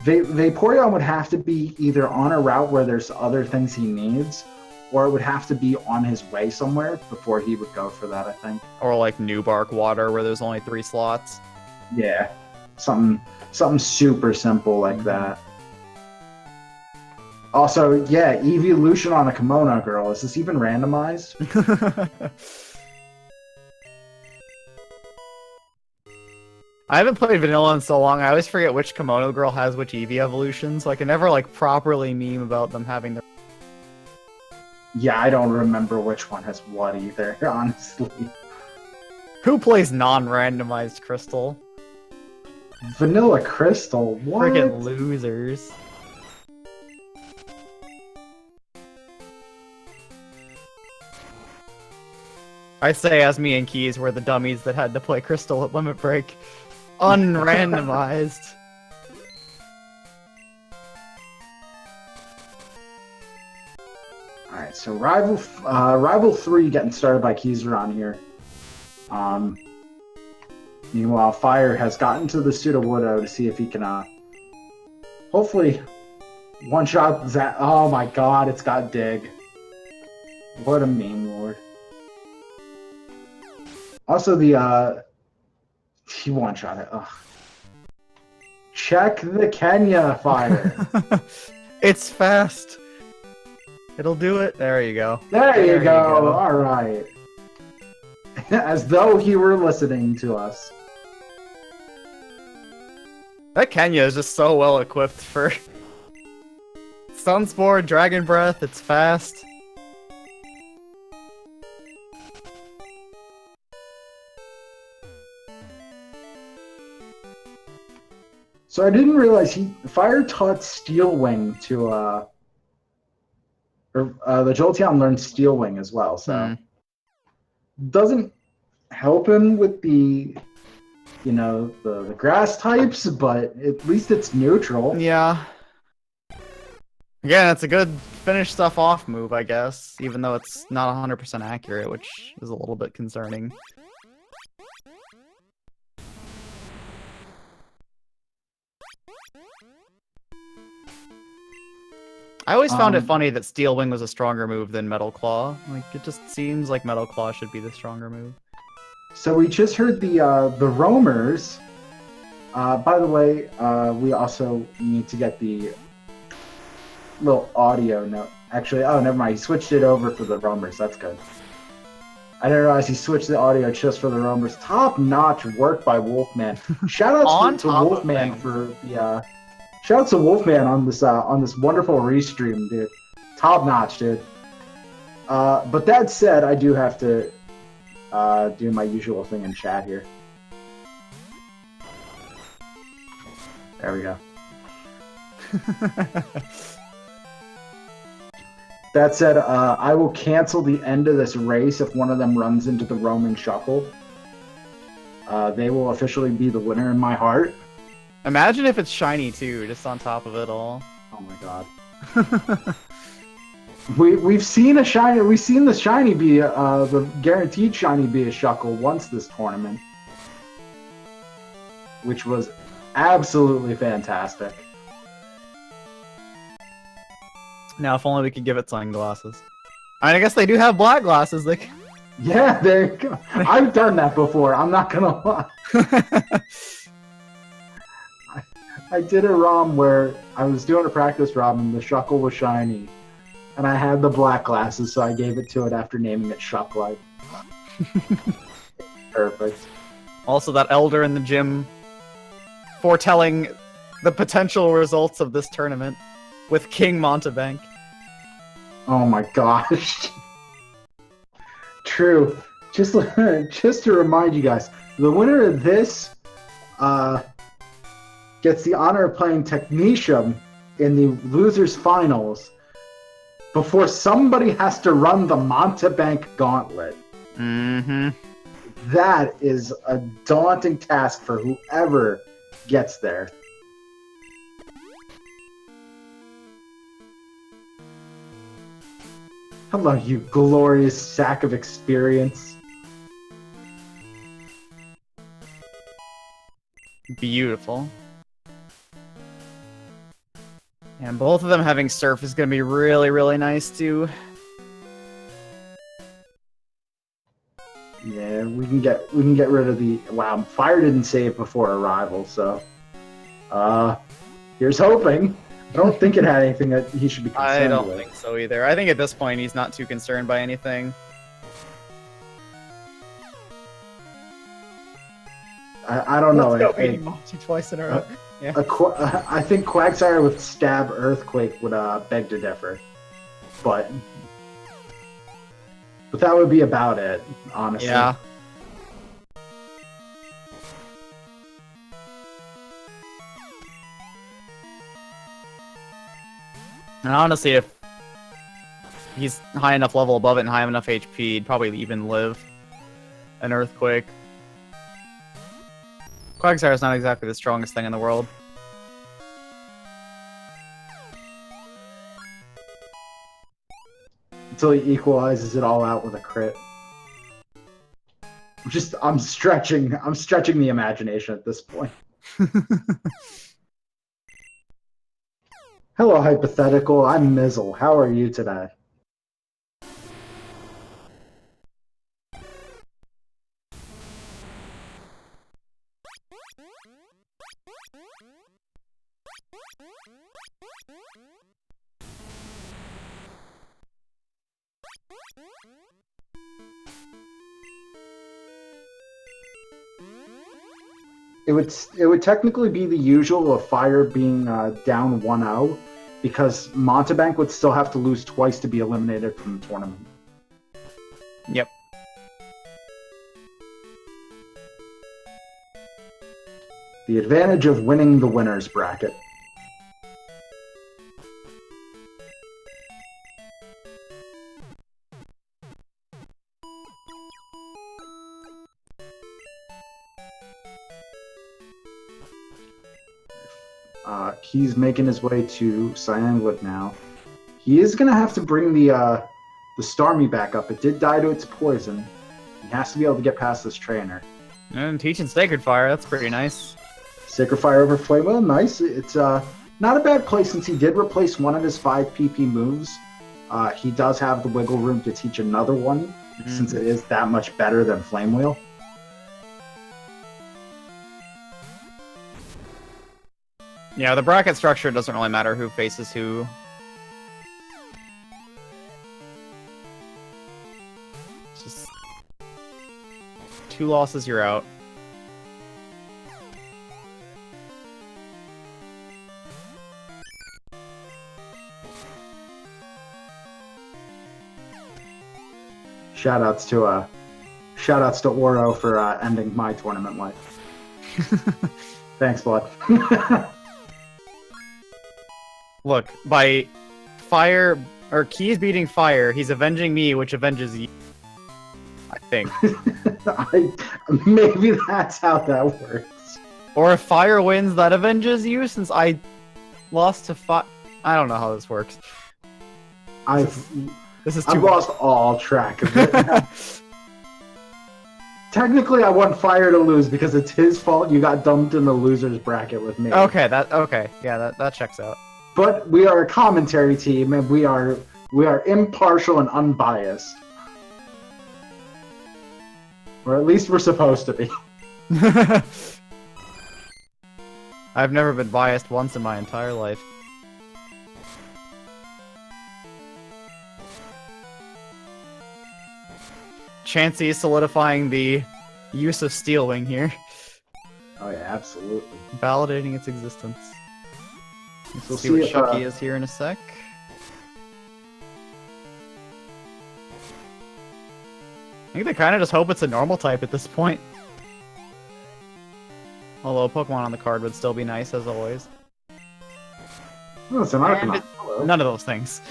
Vaporeon would have to be either on a route where there's other things he needs, or it would have to be on his way somewhere before he would go for that, I think. Or like New Bark Water, where there's only 3 slots. Yeah, something super simple like that. Also, yeah, evolution on a Kimono Girl. Is this even randomized? I haven't played Vanilla in so long, I always forget which Kimono Girl has which Eevee evolution, so I can never like properly meme about them having their... Yeah, I don't remember which one has what either, honestly. Who plays non-randomized Crystal? Vanilla Crystal? What? Friggin' losers. I say as me and Keys were the dummies that had to play Crystal at Limit Break. Unrandomized. Alright, so Rival 3 getting started by Keizaron here. Meanwhile, Fire has gotten to the Sudowoodo to see if he can, hopefully, one-shot that. Oh my god, it's got Dig. What a meme lord. Also, he one-shot it. Ugh. Check the Kenya, Fire. It's fast. It'll do it. There you go. There you go. All right. As though he were listening to us. That Kenya is just so well equipped for Sunspore, Dragon Breath. It's fast. So I didn't realize Fire taught Steel Wing to the Jolteon learned Steel Wing as well, so doesn't help him with the the grass types, but at least it's neutral. Yeah. Again, it's a good finish stuff off move, I guess, even though it's not 100% accurate, which is a little bit concerning. I always found it funny that Steel Wing was a stronger move than Metal Claw. Like, it just seems like Metal Claw should be the stronger move. So we just heard the roamers. By the way, we also need to get the little audio note. Actually, oh, never mind. He switched it over for the roamers. That's good. I didn't realize he switched the audio just for the roamers. Top-notch work by Wolfman. Shout out to Wolfman for the... Shout out to Wolfman on this wonderful restream, dude. Top notch, dude. But that said, I do have to do my usual thing in chat here. There we go. That said, I will cancel the end of this race if one of them runs into the roaming shuckle. They will officially be the winner in my heart. Imagine if it's shiny too, just on top of it all. Oh my god. We've seen a shiny. We've seen the shiny be the guaranteed shiny be a shuckle once this tournament, which was absolutely fantastic. Now, if only we could give it sunglasses. I mean, I guess they do have black glasses. Like, yeah, there you go. I've done that before. I'm not gonna lie. I did a ROM where I was doing a practice ROM and the shuckle was shiny, and I had the black glasses, so I gave it to it after naming it Shucklight. Perfect. Also, that elder in the gym foretelling the potential results of this tournament with King Montebank. Oh my gosh. True. Just to remind you guys, the winner of this gets the honor of playing Technetium in the losers finals before somebody has to run the Montebank gauntlet. Mm-hmm. That is a daunting task for whoever gets there. Hello, you glorious sack of experience. Beautiful. And both of them having surf is going to be really, really nice too. Yeah, we can get rid of the wow. Fire didn't save before arrival, so here's hoping. I don't think it had anything that he should be concerned I don't with. think so either. I think at this point he's not too concerned by anything. I don't know. Let's go beating Monty twice in a row. Yeah. I think Quagsire with Stab Earthquake would beg to differ, but that would be about it, honestly. Yeah. And honestly, if he's high enough level above it and high enough HP, he'd probably even live an Earthquake. Quagsire is not exactly the strongest thing in the world. Until he equalizes it all out with a crit. I'm stretching the imagination at this point. Hello, Hypothetical. I'm Mizzle. How are you today? It would technically be the usual of Fire being down 1-0, because Montebank would still have to lose twice to be eliminated from the tournament. Yep. The advantage of winning the winner's bracket. He's making his way to Cyanwood now. He is going to have to bring the Starmie back up. It did die to its poison. He has to be able to get past this trainer. And teaching Sacred Fire, that's pretty nice. Sacred Fire over Flame Wheel, nice. It's not a bad play since he did replace one of his 5 PP moves. He does have the wiggle room to teach another one, since it is that much better than Flame Wheel. Yeah, the bracket structure doesn't really matter who faces who. It's just 2 losses, you're out. Shoutouts to Oro for ending my tournament life. Thanks, bud. Look, by fire or Keys beating fire, he's avenging me, which avenges you. I think. Maybe that's how that works. Or if fire wins, that avenges you, since I lost to fire. I don't know how this works. I've too lost all track of it. Technically, I want Fire to lose because it's his fault you got dumped in the losers bracket with me. Okay, yeah, that checks out. But we are a commentary team, and we are impartial and unbiased. Or at least we're supposed to be. I've never been biased once in my entire life. Chansey is solidifying the use of Steel Wing here. Oh yeah, absolutely. Validating its existence. We'll see see what if, Shucky is here in a sec. I think they kind of just hope it's a normal type at this point. Although a Pokemon on the card would still be nice, as always. Oh, it's an Arcanine. Hello. None of those things.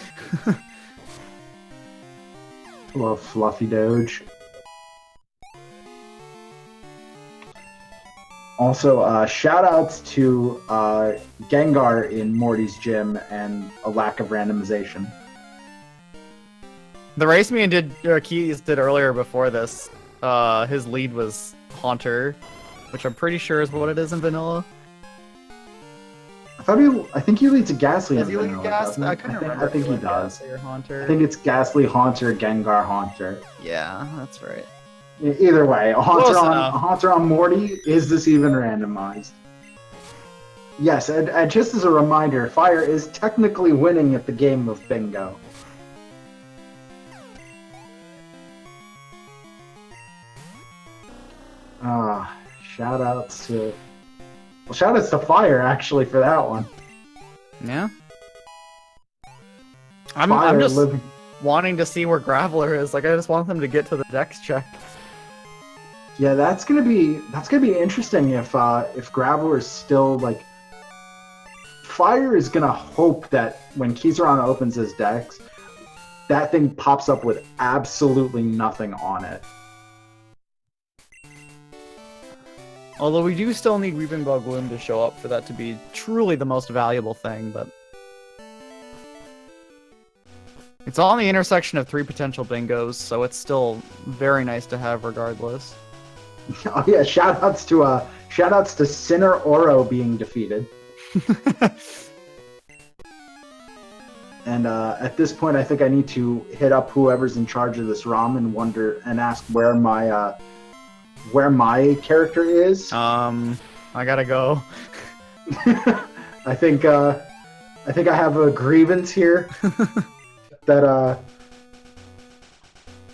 Hello, Fluffy Doge. Also, shoutouts to Gengar in Morty's gym and a lack of randomization. The race me and Keys did earlier before this, his lead was Haunter, which I'm pretty sure is what it is in Vanilla. I think he leads a Ghastly in Does he lead Vanilla, Gas? doesn't he? I couldn't remember. I think if he led does. Ghastly or Haunter. I think it's Ghastly Haunter, Gengar Haunter. Yeah, that's right. Either way, Close enough. Haunter on Morty, is this even randomized? Yes, and just as a reminder, Fire is technically winning at the game of Bingo. Shoutouts to Fire, actually, for that one. Yeah. I'm just wanting to see where Graveler is. Like, I just want them to get to the Dex check. Yeah, that's gonna be interesting if Graveler is still like. Fire is gonna hope that when Keizaron opens his Dex, that thing pops up with absolutely nothing on it. Although we do still need Weeping Bug Bloom to show up for that to be truly the most valuable thing, but... It's on the intersection of 3 potential bingos, so it's still very nice to have regardless. Oh yeah, shoutouts to Sinner Oro being defeated. And at this point, I think I need to hit up whoever's in charge of this ROM and ask where my character is. I gotta go. I think I have a grievance here that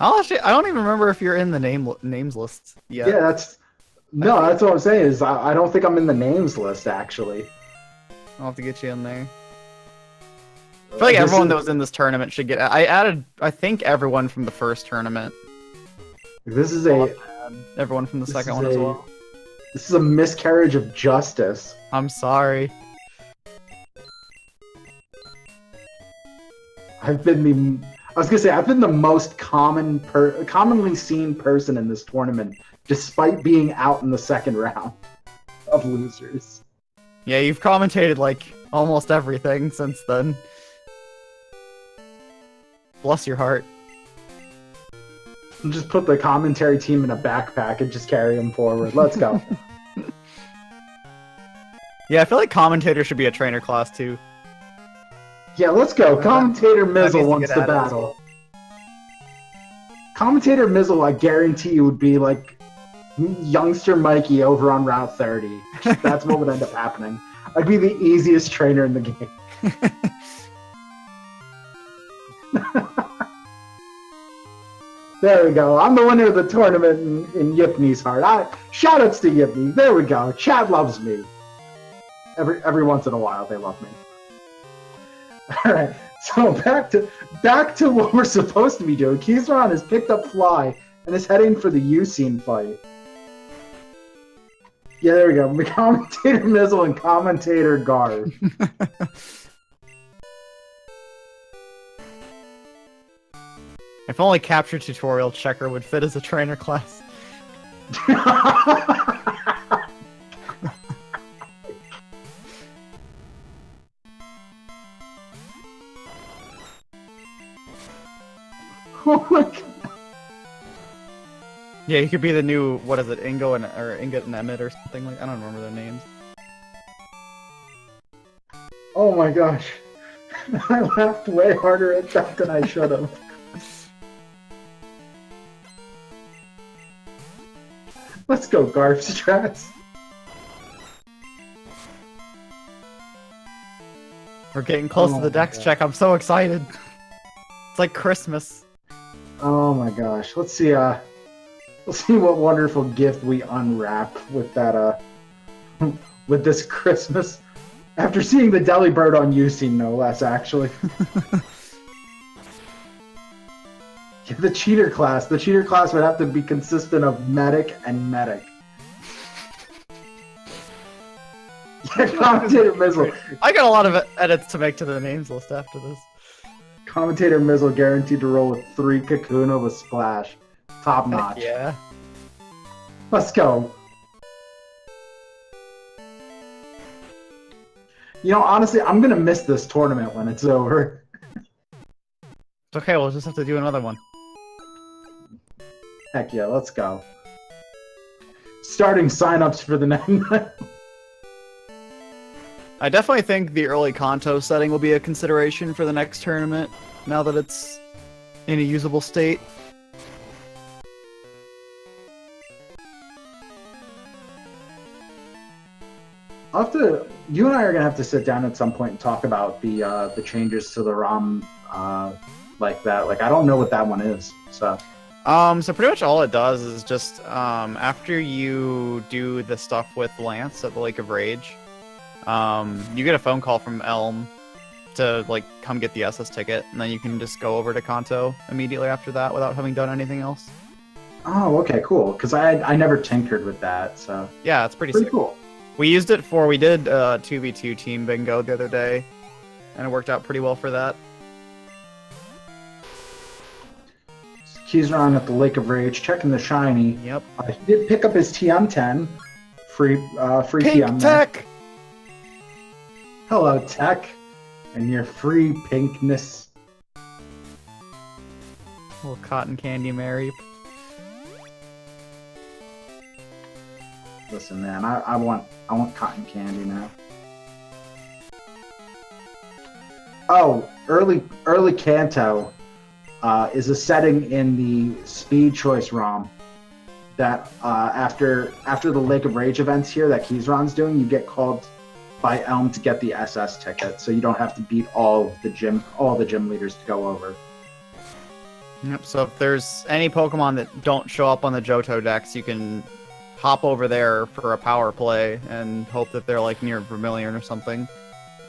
I don't even remember if you're in the names list yet. Yeah, that's what I'm saying is I don't think I'm in the names list actually. I'll have to get you in there. I feel like everyone that was in this tournament should get. I added, I think, everyone from the first tournament. This is everyone from the second one as well. This is a miscarriage of justice. I'm sorry. I've been the most commonly seen person in this tournament, despite being out in the second round of losers. Yeah, you've commentated like almost everything since then. Bless your heart. Just put the commentary team in a backpack and just carry them forward. Let's go. Yeah, I feel like commentator should be a trainer class too. Yeah, let's go. Commentator Mizzle wants the battle. Commentator Mizzle, I guarantee you, would be like youngster Mikey over on Route 30. That's what would end up happening. I'd be the easiest trainer in the game. There we go. I'm the winner of the tournament in Yipney's heart. Shoutouts to Yipney. There we go. Chad loves me. Every once in a while, they love me. All right. So back to what we're supposed to be doing. Keizaron has picked up Fly and is heading for the U-Scene fight. Yeah, there we go. Commentator Mizzle and Commentator Guard. If only Capture Tutorial Checker would fit as a trainer class. Oh my god. Yeah, you could be the new, what is it, Ingot and Emmett or something like. I don't remember their names. Oh my gosh. I laughed way harder at that than I should have. Let's go, Garf Strats. We're getting close to the dex check. I'm so excited. It's like Christmas. Oh my gosh. Let's see what wonderful gift we unwrap with that with this Christmas. After seeing the Deli Bird on UC, no less, actually. Yeah, the cheater class. The cheater class would have to be consistent of medic and medic. Yeah, Commentator Mizzle. I got a lot of edits to make to the names list after this. Commentator Mizzle guaranteed to roll with 3 Kakuna with Splash. Top notch. Yeah. Let's go. You know, honestly, I'm gonna miss this tournament when it's over. It's okay, we'll just have to do another one. Heck yeah, let's go. Starting signups for the next. I definitely think the early Kanto setting will be a consideration for the next tournament, now that it's in a usable state. You and I are gonna have to sit down at some point and talk about the changes to the ROM like that. Like I don't know what that one is. So pretty much all it does is just after you do the stuff with Lance at the Lake of Rage, you get a phone call from Elm to like come get the SS ticket, and then you can just go over to Kanto immediately after that without having done anything else. Oh, okay, cool. Because I never tinkered with that, so yeah, it's pretty sick. Cool. We used it we did 2v2 team bingo the other day, and it worked out pretty well for that. Keizaron at the Lake of Rage, checking the shiny. Yep. He did pick up his TM10. Free Pink TM. Tech! Hello, Tech. And your free pinkness. Little cotton candy Mary. Listen, man, I want cotton candy now. Oh, early Kanto is a setting in the Speed Choice ROM that after the Lake of Rage events here that Keizaron's doing, you get called by Elm to get the SS ticket, so you don't have to beat all the gym leaders to go over. Yep. So if there's any Pokemon that don't show up on the Johto decks, you can hop over there for a power play and hope that they're like near Vermilion or something.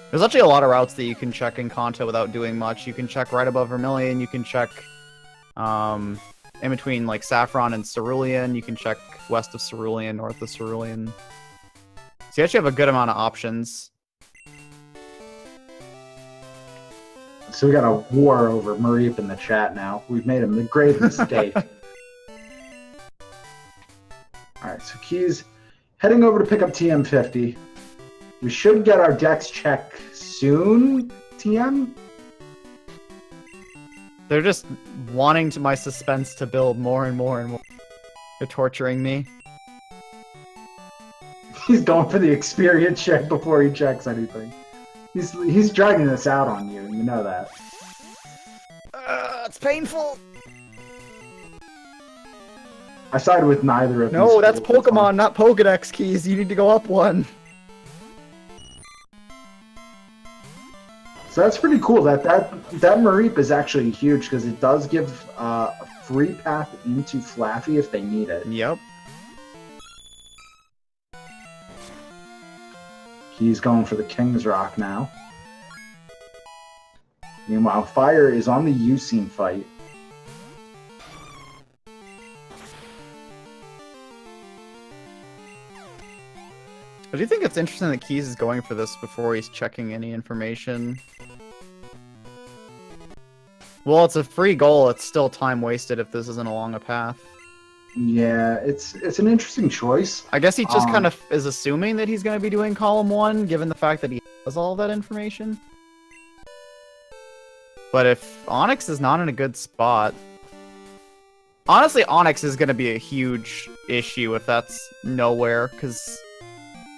There's actually a lot of routes that you can check in Kanto without doing much. You can check right above Vermilion. You can check in between like Saffron and Cerulean. You can check west of Cerulean, north of Cerulean. So you actually have a good amount of options. So we got a war over Mareep in the chat now. We've made a grave mistake. Alright, so Keys heading over to pick up TM50. We should get our dex check soon, TM? They're just wanting my suspense to build more and more and more. They're torturing me. He's going for the experience check before he checks anything. He's dragging this out on you, you know that. It's painful. I sided with neither of these. No, that's schools. Pokemon, not Pokedex keys. You need to go up one. So that's pretty cool. That Mareep is actually huge because it does give a free path into Flaffy if they need it. Yep. He's going for the King's Rock now. Meanwhile, Fire is on the Ucine fight. I do think it's interesting that Keys is going for this before he's checking any information. Well, it's a free goal. It's still time wasted if this isn't along a path. Yeah, it's an interesting choice. I guess he just kind of is assuming that he's going to be doing column 1, given the fact that he has all that information. But if Onyx is not in a good spot... Honestly, Onyx is going to be a huge issue if that's nowhere, because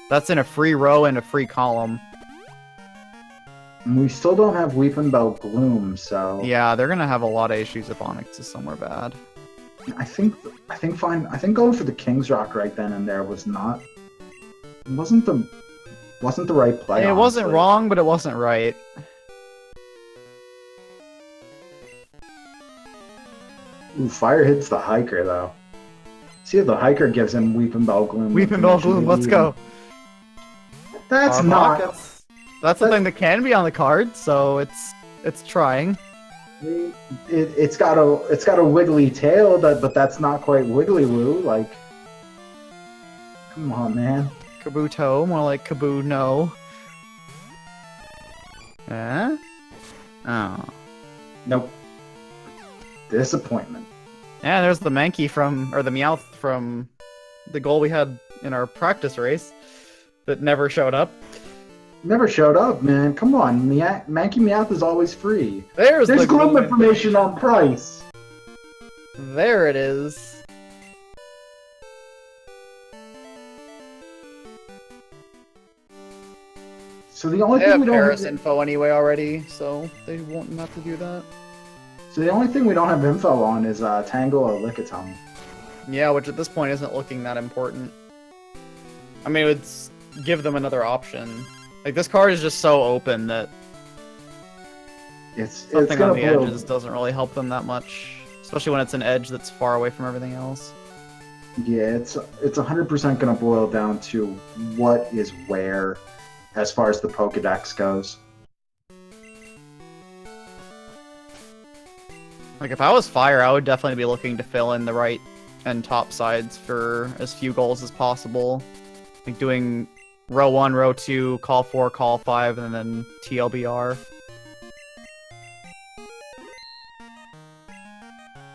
that's in a free row and a free column. We still don't have Weeping Bell Gloom, so... Yeah, they're going to have a lot of issues if Onyx is somewhere bad. I think going for the King's Rock right then and there wasn't the right play. It wasn't wrong, but it wasn't right. Ooh, Fire hits the Hiker though. See if the Hiker gives him Weeping Bell Gloom. Weeping Bell Gloom, let's go. That's not. That's the thing that can be on the card, so it's trying. It's got a wiggly tail, but that's not quite wiggly woo. Like, come on, man. Kabuto, more like Kaboo no. Eh? Oh. Nope. Disappointment. Yeah, there's the Mankey or the Meowth from the goal we had in our practice race that never showed up. Never showed up, man. Come on, Mankey Meowth is always free. There's the gloom information on price. There it is. So the only They thing have we don't Paris have info anyway already, so they won't have to do that. So the only thing we don't have info on is Tangle or Lickitung. Yeah, which at this point isn't looking that important. I mean, it would give them another option. Like, this card is just so open that something on the edges doesn't really help them that much. Especially when it's an edge that's far away from everything else. Yeah, it's 100% going to boil down to what is where as far as the Pokedex goes. Like, if I was Fire, I would definitely be looking to fill in the right and top sides for as few goals as possible. Like, doing row 1, row 2, call 4, call 5, and then TLBR.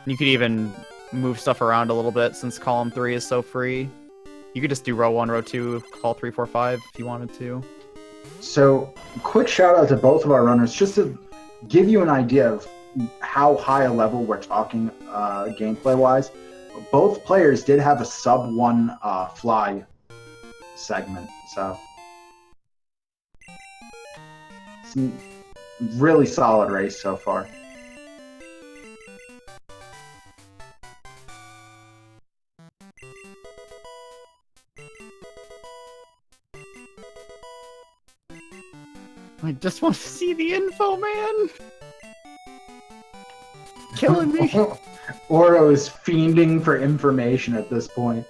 You could even move stuff around a little bit since column 3 is so free. You could just do row 1, row 2, call 3, 4, 5 if you wanted to. So, quick shout out to both of our runners, just to give you an idea of how high a level we're talking gameplay-wise. Both players did have a sub-1 fly segment, so it's a really solid race so far. I just want to see the info, man! Killing me! Oro is fiending for information at this point.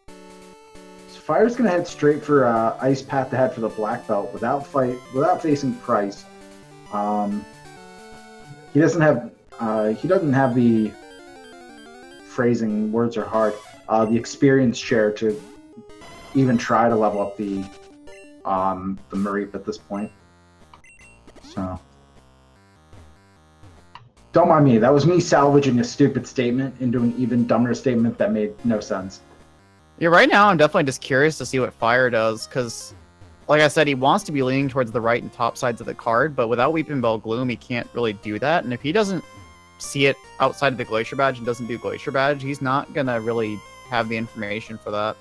So Fire's gonna head straight for Ice Path ahead for the black belt without facing Price. He doesn't have the phrasing, words are hard, the experience share to even try to level up the Mareep at this point. So, don't mind me. That was me salvaging a stupid statement into an even dumber statement that made no sense. Yeah, right now I'm definitely just curious to see what Fire does, because, like I said, he wants to be leaning towards the right and top sides of the card, but without Weeping Bell Gloom, he can't really do that, and if he doesn't see it outside of the Glacier Badge and doesn't do Glacier Badge, he's not gonna really have the information for that.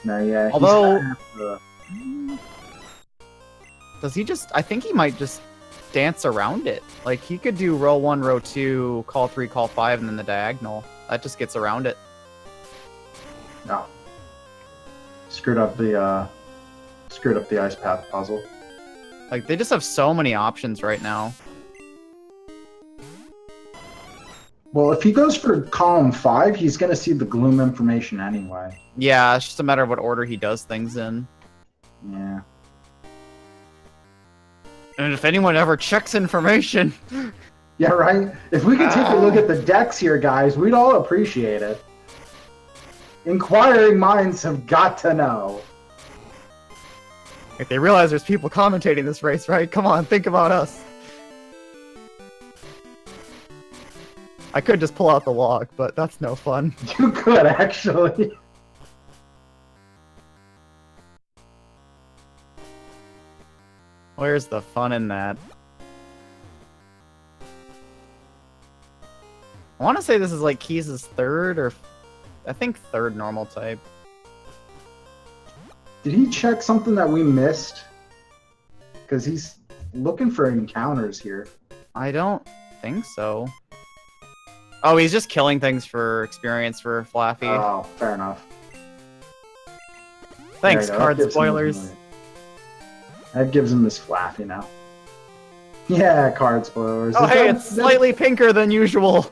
No, yeah. Although, does he just... I think he might just dance around it. Like, he could do row 1, row 2, call 3, call 5, and then the diagonal. That just gets around it. No. Screwed up the Ice Path puzzle. Like, they just have so many options right now. Well, if he goes for column 5, he's going to see the Gloom information anyway. Yeah, it's just a matter of what order he does things in. Yeah. And if anyone ever checks information... Yeah, right? If we could take a look at the decks here, guys, we'd all appreciate it. Inquiring minds have got to know. Like, they realize there's people commentating this race, right? Come on, think about us. I could just pull out the log, but that's no fun. You could, actually. Where's the fun in that? I want to say this is like Keys' third, or I think third normal type. Did he check something that we missed? Because he's looking for encounters here. I don't think so. Oh, he's just killing things for experience for Flaffy. Oh, fair enough. Thanks, There you go. card That gives him spoilers. his- That gives him his Flaffy now. Yeah, card spoilers. Oh, hey, it's That's slightly pinker than usual.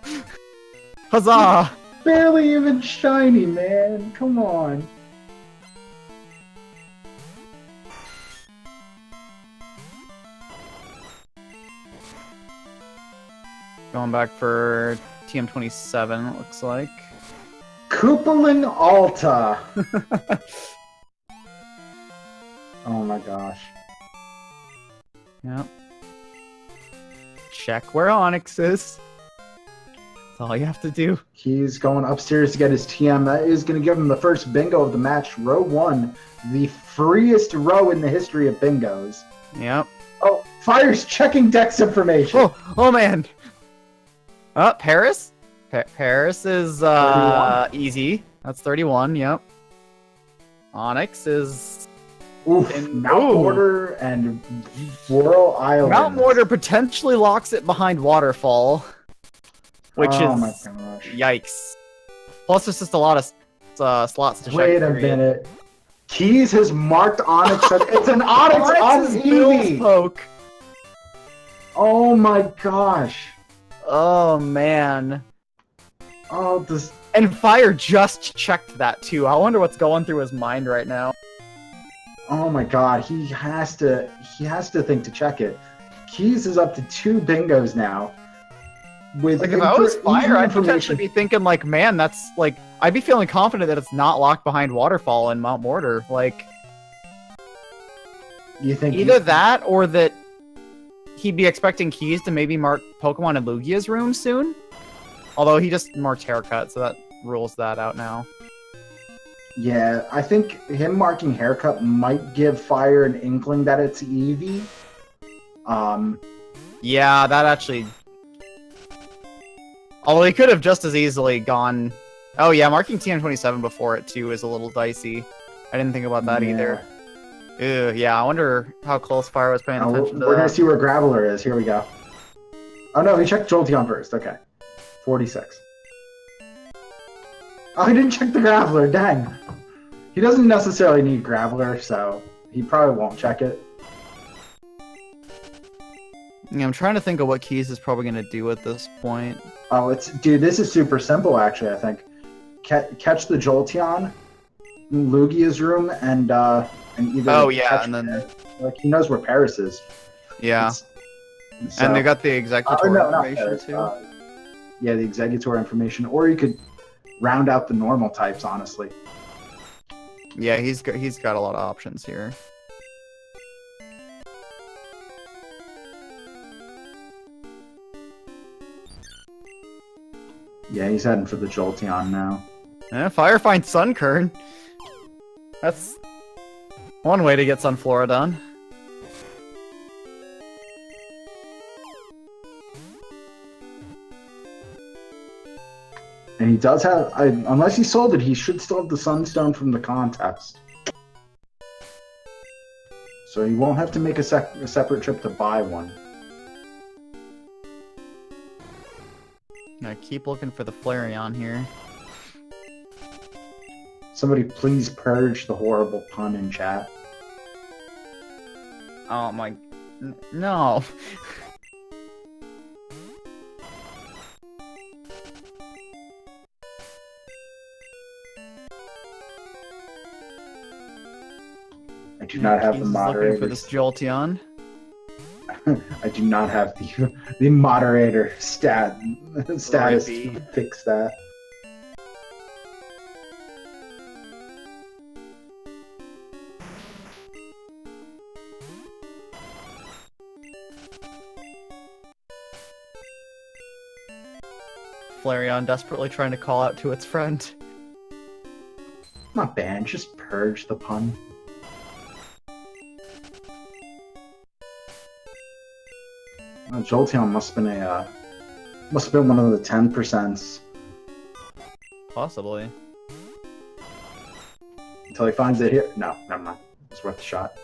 Huzzah! barely even shiny, man. Come on. Going back for TM27, it looks like. Koopaling Alta. Oh my gosh. Yep. Check where Onyx is. That's all you have to do. He's going upstairs to get his TM. That is going to give him the first bingo of the match. Row 1. The freest row in the history of bingos. Yep. Oh, Fire's checking Dex information. Oh man. Paris? Paris is 31. easy. That's 31, yep. Onyx is... Oof, Mount Mortar and Whirl Island. Mount Mortar potentially locks it behind Waterfall. Which oh is... my gosh. Yikes. Plus there's just a lot of slots to check. Wait a minute. Keys has marked Onyx. It's an Onyx on Onyx is Bill's Eevee. poke. Oh my gosh. Oh man. Oh, this. And Fire just checked that too. I wonder what's going through his mind right now. Oh my god. He has to think to check it. Keys is up to 2 bingos now. With Like if I was Fire, I'd information. potentially be thinking like, man, that's like I'd be feeling confident that it's not locked behind Waterfall and Mount Mortar. Like You think either that or that he'd be expecting Keys to maybe mark Pokemon in Lugia's room soon. Although he just marked Haircut, so that rules that out now. Yeah, I think him marking Haircut might give Fire an inkling that it's Eevee. Yeah, that actually... Although he could have just as easily gone... Oh yeah, marking TM27 before it too is a little dicey. I didn't think about that either. Ew, yeah, I wonder how close Fire was paying attention to We're that. gonna see where Graveler is. Here we go. Oh no, he checked Jolteon first. Okay. 46. Oh, he didn't check the Graveler. Dang. He doesn't necessarily need Graveler, so he probably won't check it. Yeah, I'm trying to think of what Keys is probably going to do at this point. Oh, dude, this is super simple, actually, I think. Catch the Jolteon in Lugia's room and either... Oh, yeah, catch and then... Paris. Like, he knows where Paris is. Yeah. So, And they got the executor no, not information Paris. too. Yeah, the executor information. Or you could round out the normal types, honestly. Yeah, he's got a lot of options here. Yeah, he's heading for the Jolteon now. Fire finds Sunkern. That's one way to get Sunflora done. And he does have, unless he sold it, he should still have the Sunstone from the contest. So he won't have to make a separate trip to buy one. I keep looking for the Flareon here. Somebody please purge the horrible pun in chat. Oh my... No. I do not have the He's looking for this moderator. Jolteon. I do not have the moderator status Rippy. to fix that. Flareon desperately trying to call out to its friend. Not banned, just purge the pun. Jolteon must have been one of the 10%. Possibly. Until he finds it here. No, never mind. It's worth a shot.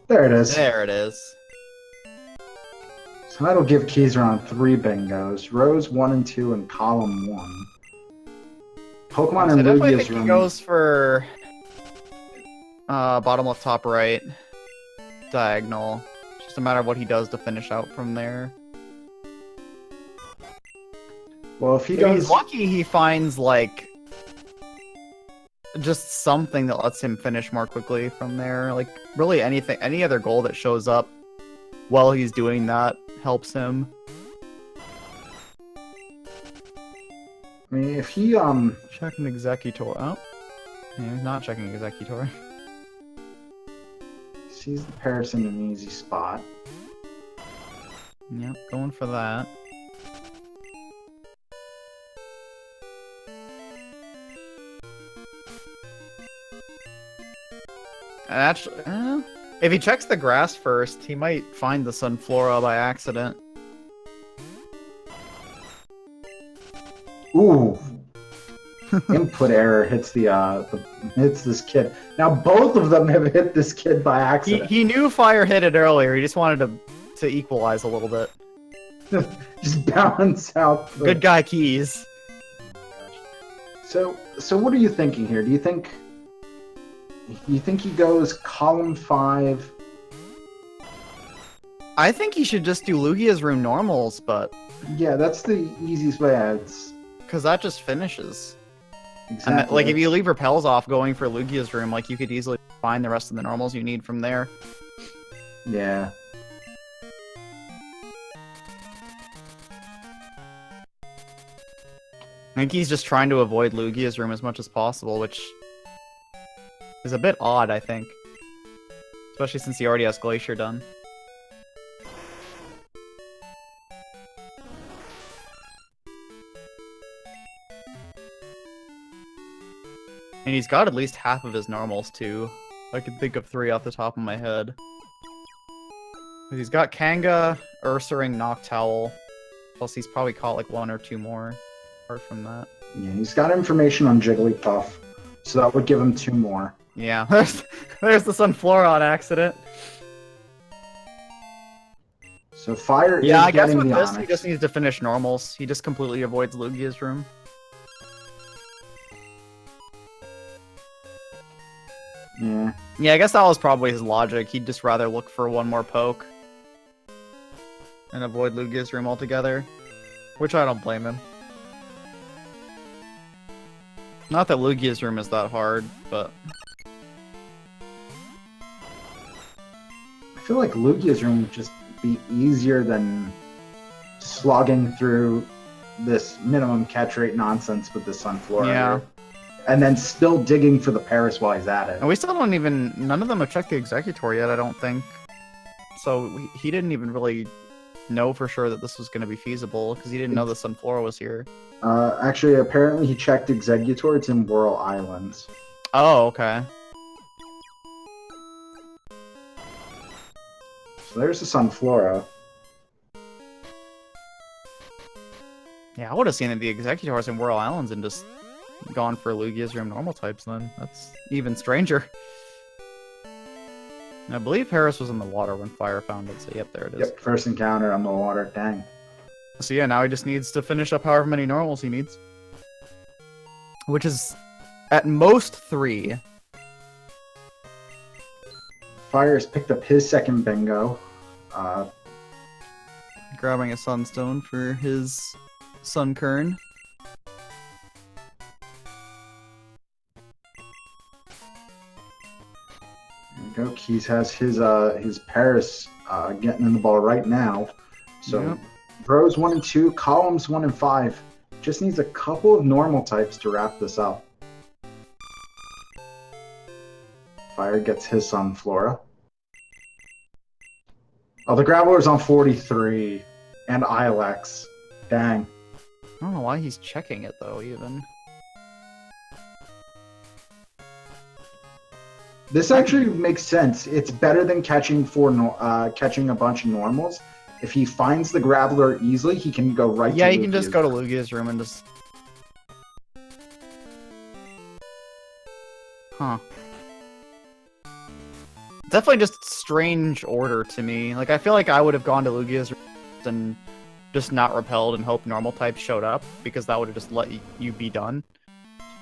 There it is. There it is. So that'll give Keizaron 3 bingos. Rows 1 and 2 in column 1. Pokemon So and I definitely Lugia's think room. he goes for bottom left, top right, diagonal. It's just a matter of what he does to finish out from there. Well, if he If goes, he's lucky, he finds like just something that lets him finish more quickly from there. Like really anything, any other goal that shows up while he's doing that helps him. I mean, if he Checking Executor. Oh, yeah, he's not checking Executor. sees the Paris in an easy spot. Yep, going for that. And actually, if he checks the grass first, he might find the Sunflora by accident. Ooh. Input error hits hits this kid. Now both of them have hit this kid by accident. He knew fire hit it earlier. He just wanted to equalize a little bit. Just balance out. Good guy Keys. So what are you thinking here? Do you think he goes column 5? I think he should just do Lugia's room normals, but Yeah, that's the easiest way. It's because that just finishes. exactly And like if you leave repels off going for Lugia's room, like you could easily find the rest of the normals you need from there. yeah. I think he's just trying to avoid Lugia's room as much as possible, which is a bit odd, I think. Especially since he already has Glacier done. And he's got at least half of his normals, too. I can think of 3 off the top of my head. He's got Kanga, Ursaring, Noctowl. Plus he's probably caught like 1 or 2 more. Apart from that. Yeah, he's got information on Jigglypuff, so that would give him 2 more. Yeah, there's the Sunflora on accident. So Fire Yeah, is I guess getting with the this, Onyx. he just needs to finish normals. He just completely avoids Lugia's room. Yeah. Yeah, I guess that was probably his logic. He'd just rather look for 1 more poke. And avoid Lugia's room altogether. Which I don't blame him. Not that Lugia's room is that hard, but... I feel like Lugia's room would just be easier than slogging through this minimum catch rate nonsense with the Sunflora. Yeah. here. And then still digging for the Paris while he's at it. And we still don't even... None of them have checked the Executor yet, I don't think. So he didn't even really know for sure that this was going to be feasible, because he didn't know the Sunflora was here. Actually, apparently he checked Executor. It's in Whirl Islands. Oh, okay. So there's the Sunflora. Yeah, I would have seen that the Executors in Whirl Islands and just gone for Lugia's room normal types then. That's even stranger. And I believe Paris was in the water when Fire found it, so yep, there it is. Yep, first encounter on the water. Dang. So yeah, now he just needs to finish up however many normals he needs. Which is at most 3. Fire has picked up his second bingo. Grabbing a Sunstone for his Sunkern. There we go. Keys has his Paris getting in the ball right now. So Yep. rows 1 and 2, columns 1 and 5. Just needs a couple of normal types to wrap this up. Fire gets his on Flora. Oh, the Graveler's on 43. And Ilex. Dang. I don't know why he's checking it, though, even. This actually makes sense. It's better than catching catching a bunch of normals. If he finds the Graveler easily, he can go right to Yeah, he can Lugia's just go to Lugia's room and just... Huh. Definitely just strange order to me. Like, I feel like I would have gone to Lugia's room and just not repelled and hope normal types showed up, because that would have just let you be done.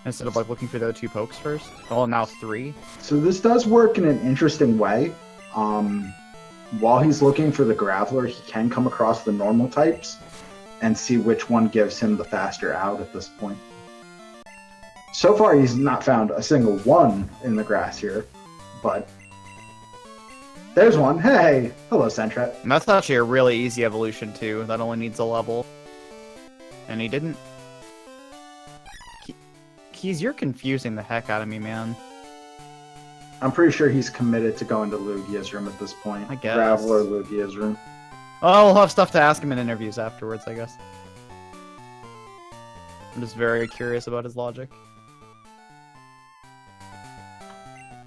Instead of, like, looking for the 2 pokes first. Well, now 3. So this does work in an interesting way. While he's looking for the Graveler, he can come across the normal types and see which one gives him the faster out at this point. So far, he's not found a single one in the grass here, but there's one. Hey! Hello, Sentret. And that's actually a really easy evolution, too. That only needs a level. And he didn't... Keys, you're confusing the heck out of me, man. I'm pretty sure he's committed to going to Lugia's room at this point. I guess. Graveler, Lugia's room. Oh, we'll have stuff to ask him in interviews afterwards, I guess. I'm just very curious about his logic.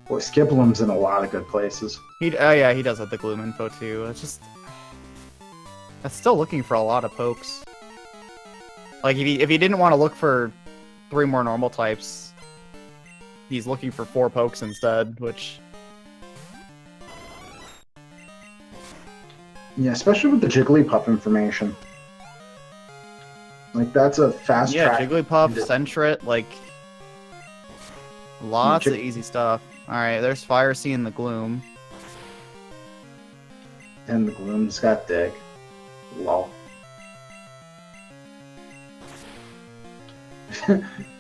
Boy, Skiploom's in a lot of good places. Oh yeah, he does have the Gloom info too. It's just... That's still looking for a lot of pokes. Like, if he didn't want to look for 3 more normal types, he's looking for 4 pokes instead, which... Yeah, especially with the Jigglypuff information. Like, that's a fast track. Yeah, Jigglypuff, Sentret, like... Lots of easy stuff. Alright, there's Fire seeing the Gloom. And the Gloom's got Dig. Lol.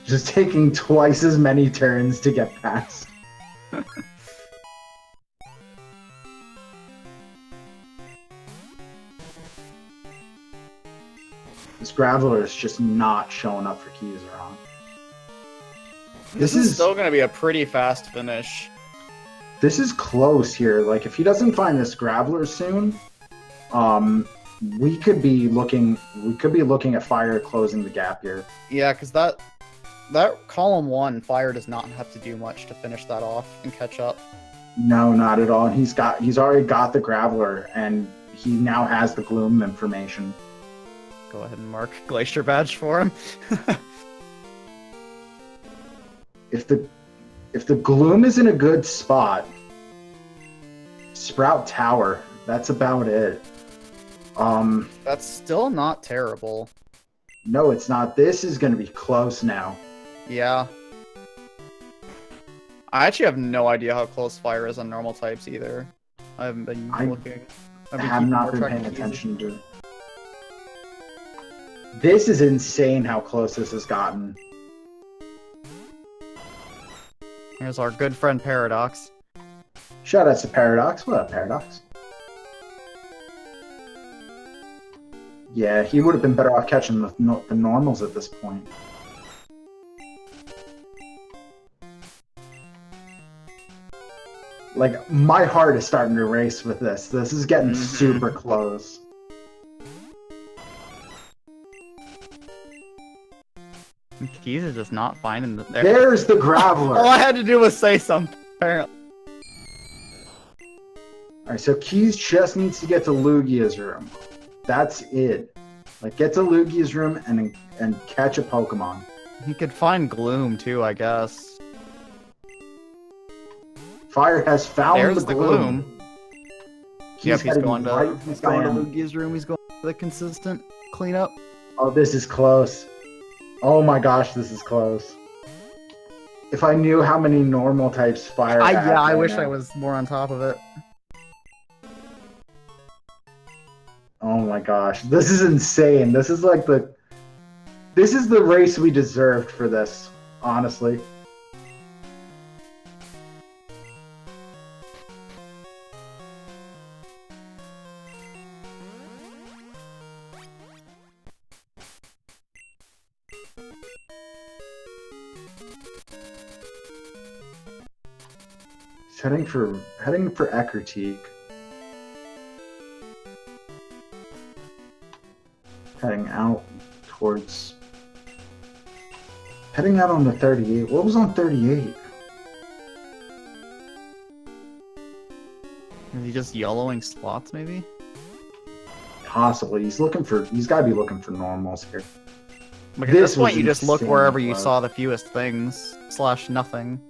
Just taking twice as many turns to get past. This Graveler is just not showing up for Keizaron. This is still going to be a pretty fast finish. This is close here. Like, if he doesn't find this Graveler soon, we could be looking at Fire closing the gap here. Yeah, because that column 1, Fire does not have to do much to finish that off and catch up. No, not at all. He's already got the Graveler, and he now has the Gloom information. Go ahead and mark Glacier Badge for him. If the Gloom is in a good spot, Sprout Tower, that's about it. That's still not terrible. No, it's not. This is going to be close now. Yeah. I actually have no idea how close Fire is on normal types either. I haven't been looking. I have not been paying attention to it. This is insane how close this has gotten. Here's our good friend Paradox. Shout out to Paradox. What up, Paradox? Yeah, he would have been better off catching the normals at this point. Like, my heart is starting to race with this. This is getting super close. Keys is just not finding the... There's the Graveler! All I had to do was say something, apparently. Alright, so Keys just needs to get to Lugia's room. That's it. Like, get to Lugia's room and catch a Pokemon. He could find Gloom, too, I guess. Fire has found There's the Gloom. Yep, he's going to Sam. Lugia's room. He's going to the consistent cleanup. Oh, this is close. Oh my gosh, this is close. If I knew how many normal types Fire had I right wish now. I was more on top of it. Oh my gosh, this is insane. This is like this is the race we deserved for this, honestly. heading for Eckertique. Heading out on the 38. What was on 38? Is he just YOLOing slots, maybe? Possibly. He's got to be looking for normals here. Like at this point, was you just look insane wherever you close. saw the fewest things, / nothing.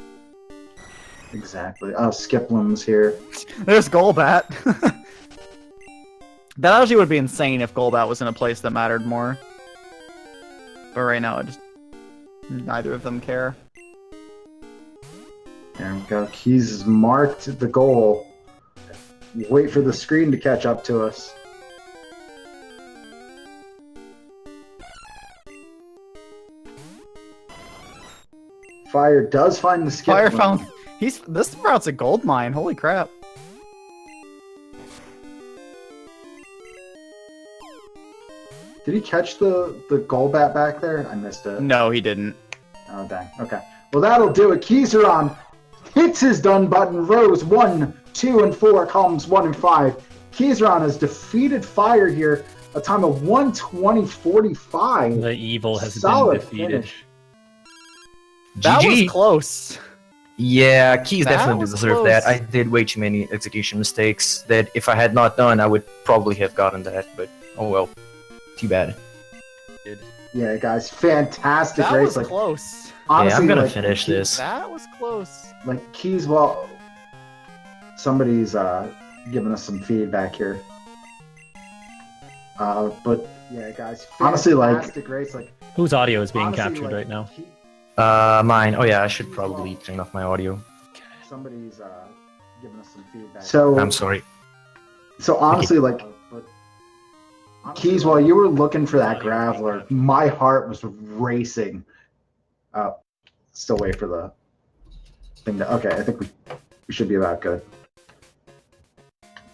Exactly. Oh, Skiplim's here. There's Golbat. That actually would be insane if Golbat was in a place that mattered more. But right now, neither of them care. There we go. Keys has marked the goal. Wait for the screen to catch up to us. Fire does find the Skiplim. Fire found. This route's a gold mine. Holy crap! Did he catch the Golbat back there? I missed it. No, he didn't. Oh, dang. Okay. Well, that'll do it. Keizaron hits his done button. Rows 1, 2, and 4. Columns 1 and 5. Keizaron has defeated Fire here. A time of 1:20:45. The evil has Solid been defeated. finish. That GG. was close. Yeah, Keys That definitely was deserved close. that. I did way too many execution mistakes that if I had not done, I would probably have gotten that, but oh well. Too bad. Yeah, guys. Fantastic That race. was close. Honestly, Yeah, I'm gonna like, finish this. That was close. Like, Keys, well, somebody's giving us some feedback here. But, yeah, guys. Honestly, like- fantastic race. Like, Whose audio is being honestly, captured like, right now? Mine. Oh yeah, I should probably turn off my audio. Somebody's giving us some feedback. So I'm sorry. So honestly, like, Keys, while you were looking for that Graveler, my heart was racing. Still wait for the thing to. Okay, I think we should be about good.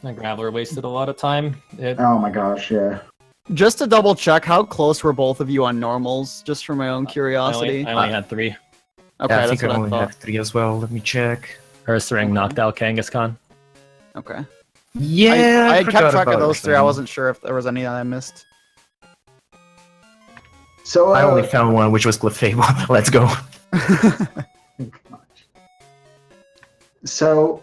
That Graveler wasted a lot of time. Oh my gosh, yeah. Just to double check, how close were both of you on normals? Just for my own curiosity. I only had 3. Okay, Yeah, I that's think I what I only thought. have 3 as well. Let me check. Ursaring knocked out Kangaskhan. Okay. Yeah, I had kept forgot track of about those 3. I Ursaring. wasn't sure if there was any that I missed. So I only found one, which was Clefable. Let's go. So,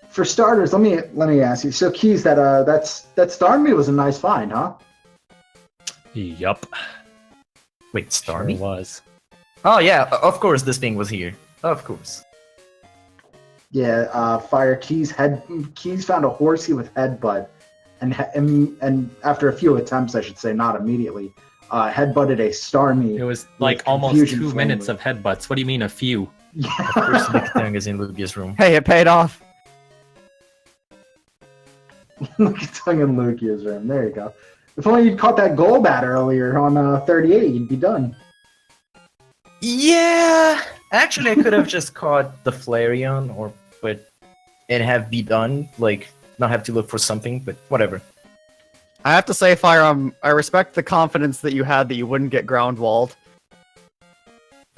for starters, let me ask you. So, Keys, that Starmie was a nice find, huh? Yup. Wait, Sure Starmie? was. Oh yeah, of course this thing was here. Of course. Yeah, Fire Keys found a Horsey with Headbutt, and after a few attempts, I should say, not immediately, headbutted a Starmie. It was with like almost Confusion 2 Flame minutes Wheel. of headbutts. What do you mean a few? Of course the big thing is in Lugia's room. Hey, it paid off. Look at tongue in Lugia's room. There you go. If only you'd caught that Golbat earlier on 38, you'd be done. Yeah, actually I could have just caught the Flareon and have be done, like not have to look for something, but whatever. I have to say, Fire, I respect the confidence that you had that you wouldn't get ground walled.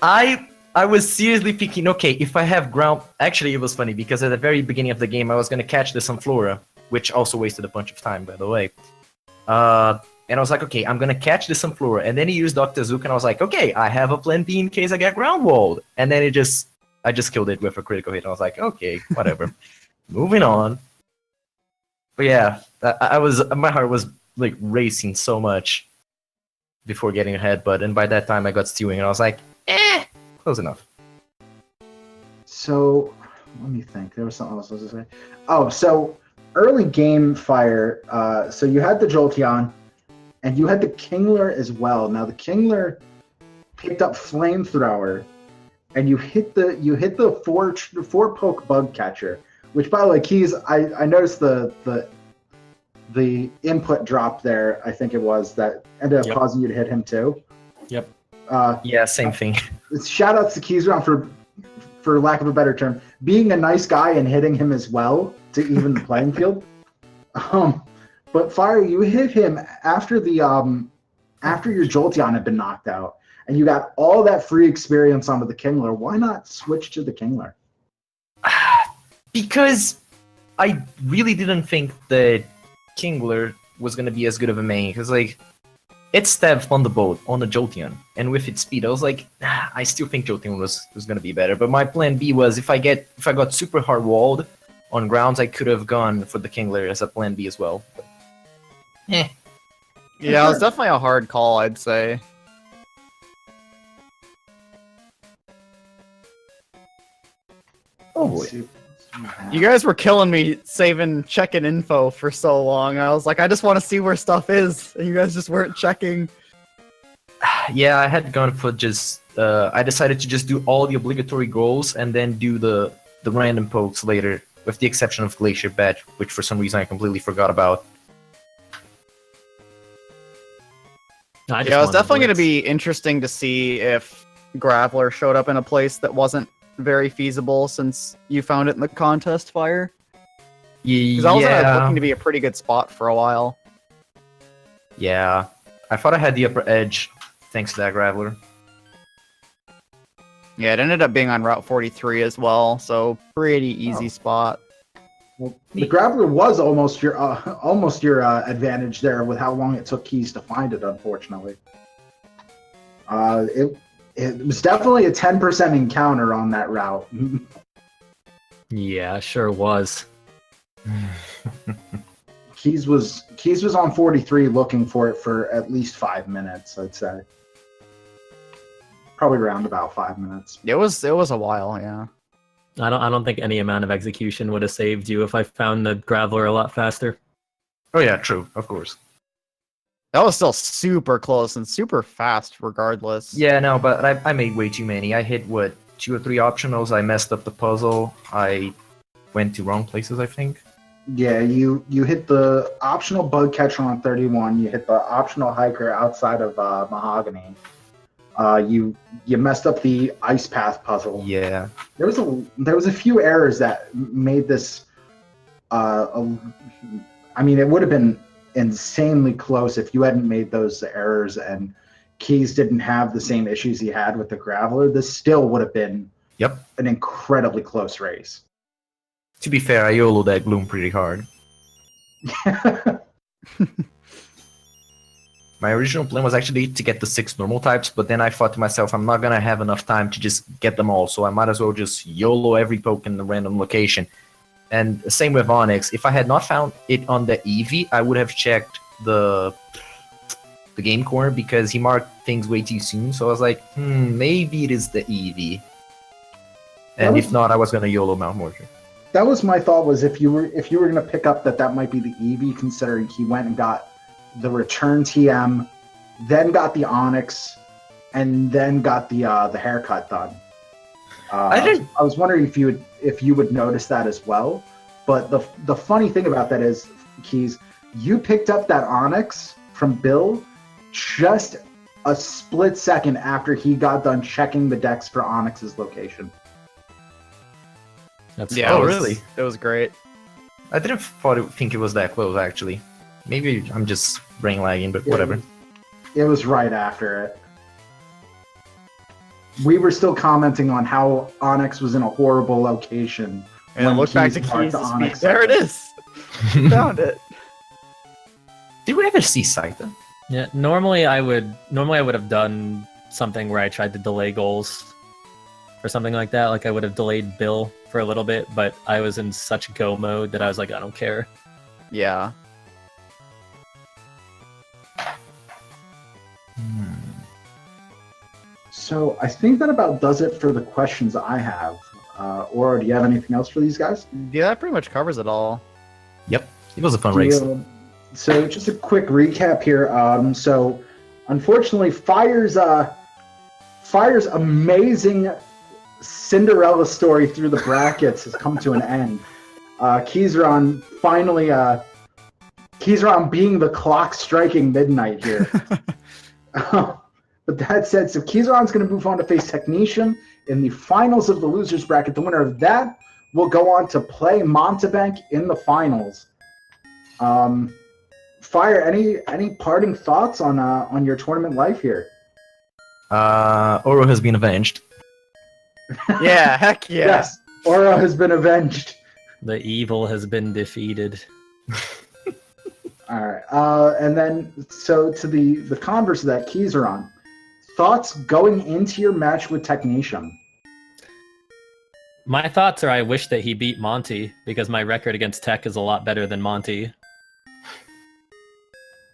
I was seriously thinking, okay, if I have ground... Actually, it was funny, because at the very beginning of the game, I was going to catch the Sunflora, which also wasted a bunch of time, by the way. And I was like, okay, I'm going to catch the Sunflora, and then he used Dr. Zook, and I was like, okay, I have a plan B in case I get ground walled. And then I just killed it with a critical hit, and I was like, okay, whatever. Moving on. But yeah, my heart was like racing so much before getting ahead, and by that time I got Stewing, and I was like, close enough. So, let me think. There was something else I was going to say. Oh, so early game Fire. So you had the Jolteon, and you had the Kingler as well. Now the Kingler picked up Flamethrower, and you hit the four poke bug catcher. Which, by the way, Keys, I noticed the input drop there. I think it was that ended up causing you to hit him too. Yep. Yeah, same thing. Shout outs to Keizaron for lack of a better term, being a nice guy and hitting him as well to even the playing field. But Fire, you hit him after after your Jolteon had been knocked out, and you got all that free experience onto the Kingler. Why not switch to the Kingler? Because I really didn't think that Kingler was gonna be as good of a main, because like it stabbed on the boat on the Jolteon, and with its speed, I was like, I still think Jolteon was gonna be better. But my plan B was if I got super hard walled on grounds, I could have gone for the Kingler as a plan B as well. But, Yeah, it was definitely a hard call, I'd say. oh boy. You guys were killing me checking info for so long. I was like, I just want to see where stuff is, and you guys just weren't checking. Yeah, I had gone for just. I decided to just do all the obligatory goals and then do the random pokes later, with the exception of Glacier Badge, which for some reason I completely forgot about. I just Yeah, it was wanted definitely going to Blitz. be interesting to see if Graveler showed up in a place that wasn't very feasible since you found it in the contest fire. Because that was looking to be a pretty good spot for a while. Yeah, I thought I had the upper edge thanks to that Graveler. Yeah, it ended up being on Route 43 as well, so pretty easy spot. Well, the Graveler was almost your advantage there with how long it took Keys to find it. Unfortunately, it was definitely a 10% encounter on that route. Yeah, sure was. Keys was on 43 looking for it for at least 5 minutes. I'd say probably around about 5 minutes. It was a while, yeah. I don't think any amount of execution would have saved you if I found the Graveler a lot faster. Oh yeah, true, of course. That was still super close and super fast regardless. Yeah, no, but I made way too many. I hit, 2 or 3 optionals, I messed up the puzzle, I went to wrong places, I think. Yeah, you hit the optional bug catcher on 31. You hit the optional hiker outside of Mahogany. You messed up the ice path puzzle. Yeah. There was a few errors that made this. I mean, it would have been insanely close if you hadn't made those errors and Keys didn't have the same issues he had with the Graveler. This still would have been an incredibly close race. To be fair, I YOLO'd that Gloom pretty hard. My original plan was actually to get the 6 normal types, but then I thought to myself, I'm not gonna have enough time to just get them all, so I might as well just YOLO every poke in the random location. And same with Onyx. If I had not found it on the Eevee, I would have checked the game corner because he marked things way too soon. So I was like, maybe it is the Eevee. And if not, I was gonna YOLO Mount Mortar. That was my thought. Was if you were gonna pick up that might be the Eevee, considering he went and got the return TM, then got the Onyx, and then got the haircut done. I was wondering if you would notice that as well. But the funny thing about that is, Keys, you picked up that Onyx from Bill just a split second after he got done checking the decks for Onyx's location. That's Yeah, Oh, it was, really? It was great. I didn't think it was that close, actually. Maybe I'm just brain lagging, but whatever. It was right after it. We were still commenting on how Onyx was in a horrible location. And when look back to Keys marked Keys' the speed. Onyx. There it is. Found it. Did we ever see Saita? Yeah, normally I would have done something where I tried to delay goals or something like that. Like I would have delayed Bill for a little bit, but I was in such go mode that I was like, I don't care. Yeah. So I think that about does it for the questions I have. Or do you have anything else for these guys? Yeah, that pretty much covers it all. Yep. It was a fun race. So just a quick recap here. So unfortunately, Fire's amazing Cinderella story through the brackets has come to an end. Keizaron finally, Keizaron being the clock striking midnight here. But that said, so Keizaron's going to move on to face Technician in the finals of the losers bracket. The winner of that will go on to play Montebank in the finals. Fire, any parting thoughts on your tournament life here? Oro has been avenged. Yeah, heck yeah. Yes, Oro has been avenged. The evil has been defeated. All right. And then, so to the converse of that, Keizaron, thoughts going into your match with Technetium? My thoughts are I wish that he beat Monty, because my record against Tech is a lot better than Monty.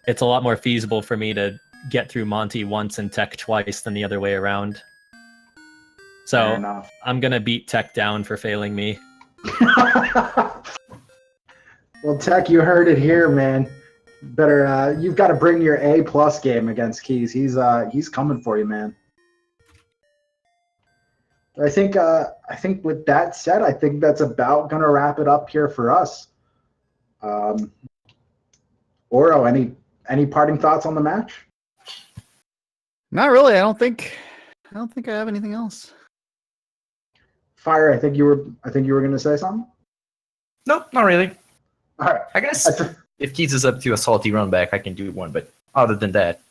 It's a lot more feasible for me to get through Monty once and Tech twice than the other way around. Fair So enough. I'm gonna beat Tech down for failing me. Well, Tech, you heard it here, man. Better, you've got to bring your A+ game against Keys. He's coming for you, man. I think with that said, I think that's about gonna wrap it up here for us. Oro, any parting thoughts on the match? Not really. I don't think I have anything else. Fire, I think you were gonna say something. No, not really. All right. I guess if Keys is up to a salty run back, I can do one. But other than that,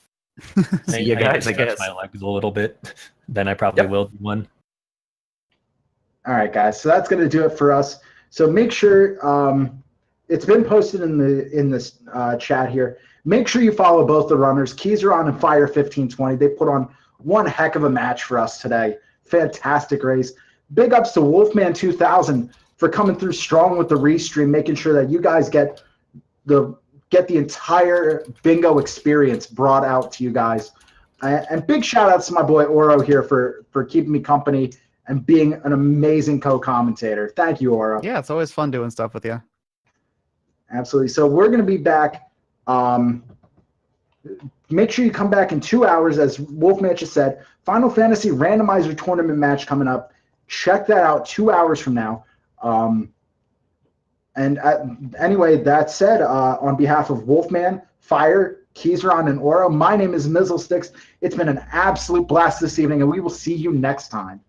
see you guys. I guess. My legs a little bit. Then I probably will do one. All right, guys. So that's gonna do it for us. So make sure it's been posted in this chat here. Make sure you follow both the runners, Keizaron and Fire1520. They put on one heck of a match for us today. Fantastic race. Big ups to Wolfman2000 for coming through strong with the restream, making sure that you guys get the entire bingo experience brought out to you guys. And big shout outs to my boy Oro here for keeping me company and being an amazing co-commentator. Thank you, Oro. Yeah, it's always fun doing stuff with you. Absolutely. So we're going to be back. Make sure you come back in 2 hours, as Wolfman just said. Final Fantasy Randomizer tournament match coming up. Check that out 2 hours from now. Anyway, that said, on behalf of Wolfman, Fire, Keizaron, and Oro, my name is Mizzlesticks. It's been an absolute blast this evening, and we will see you next time.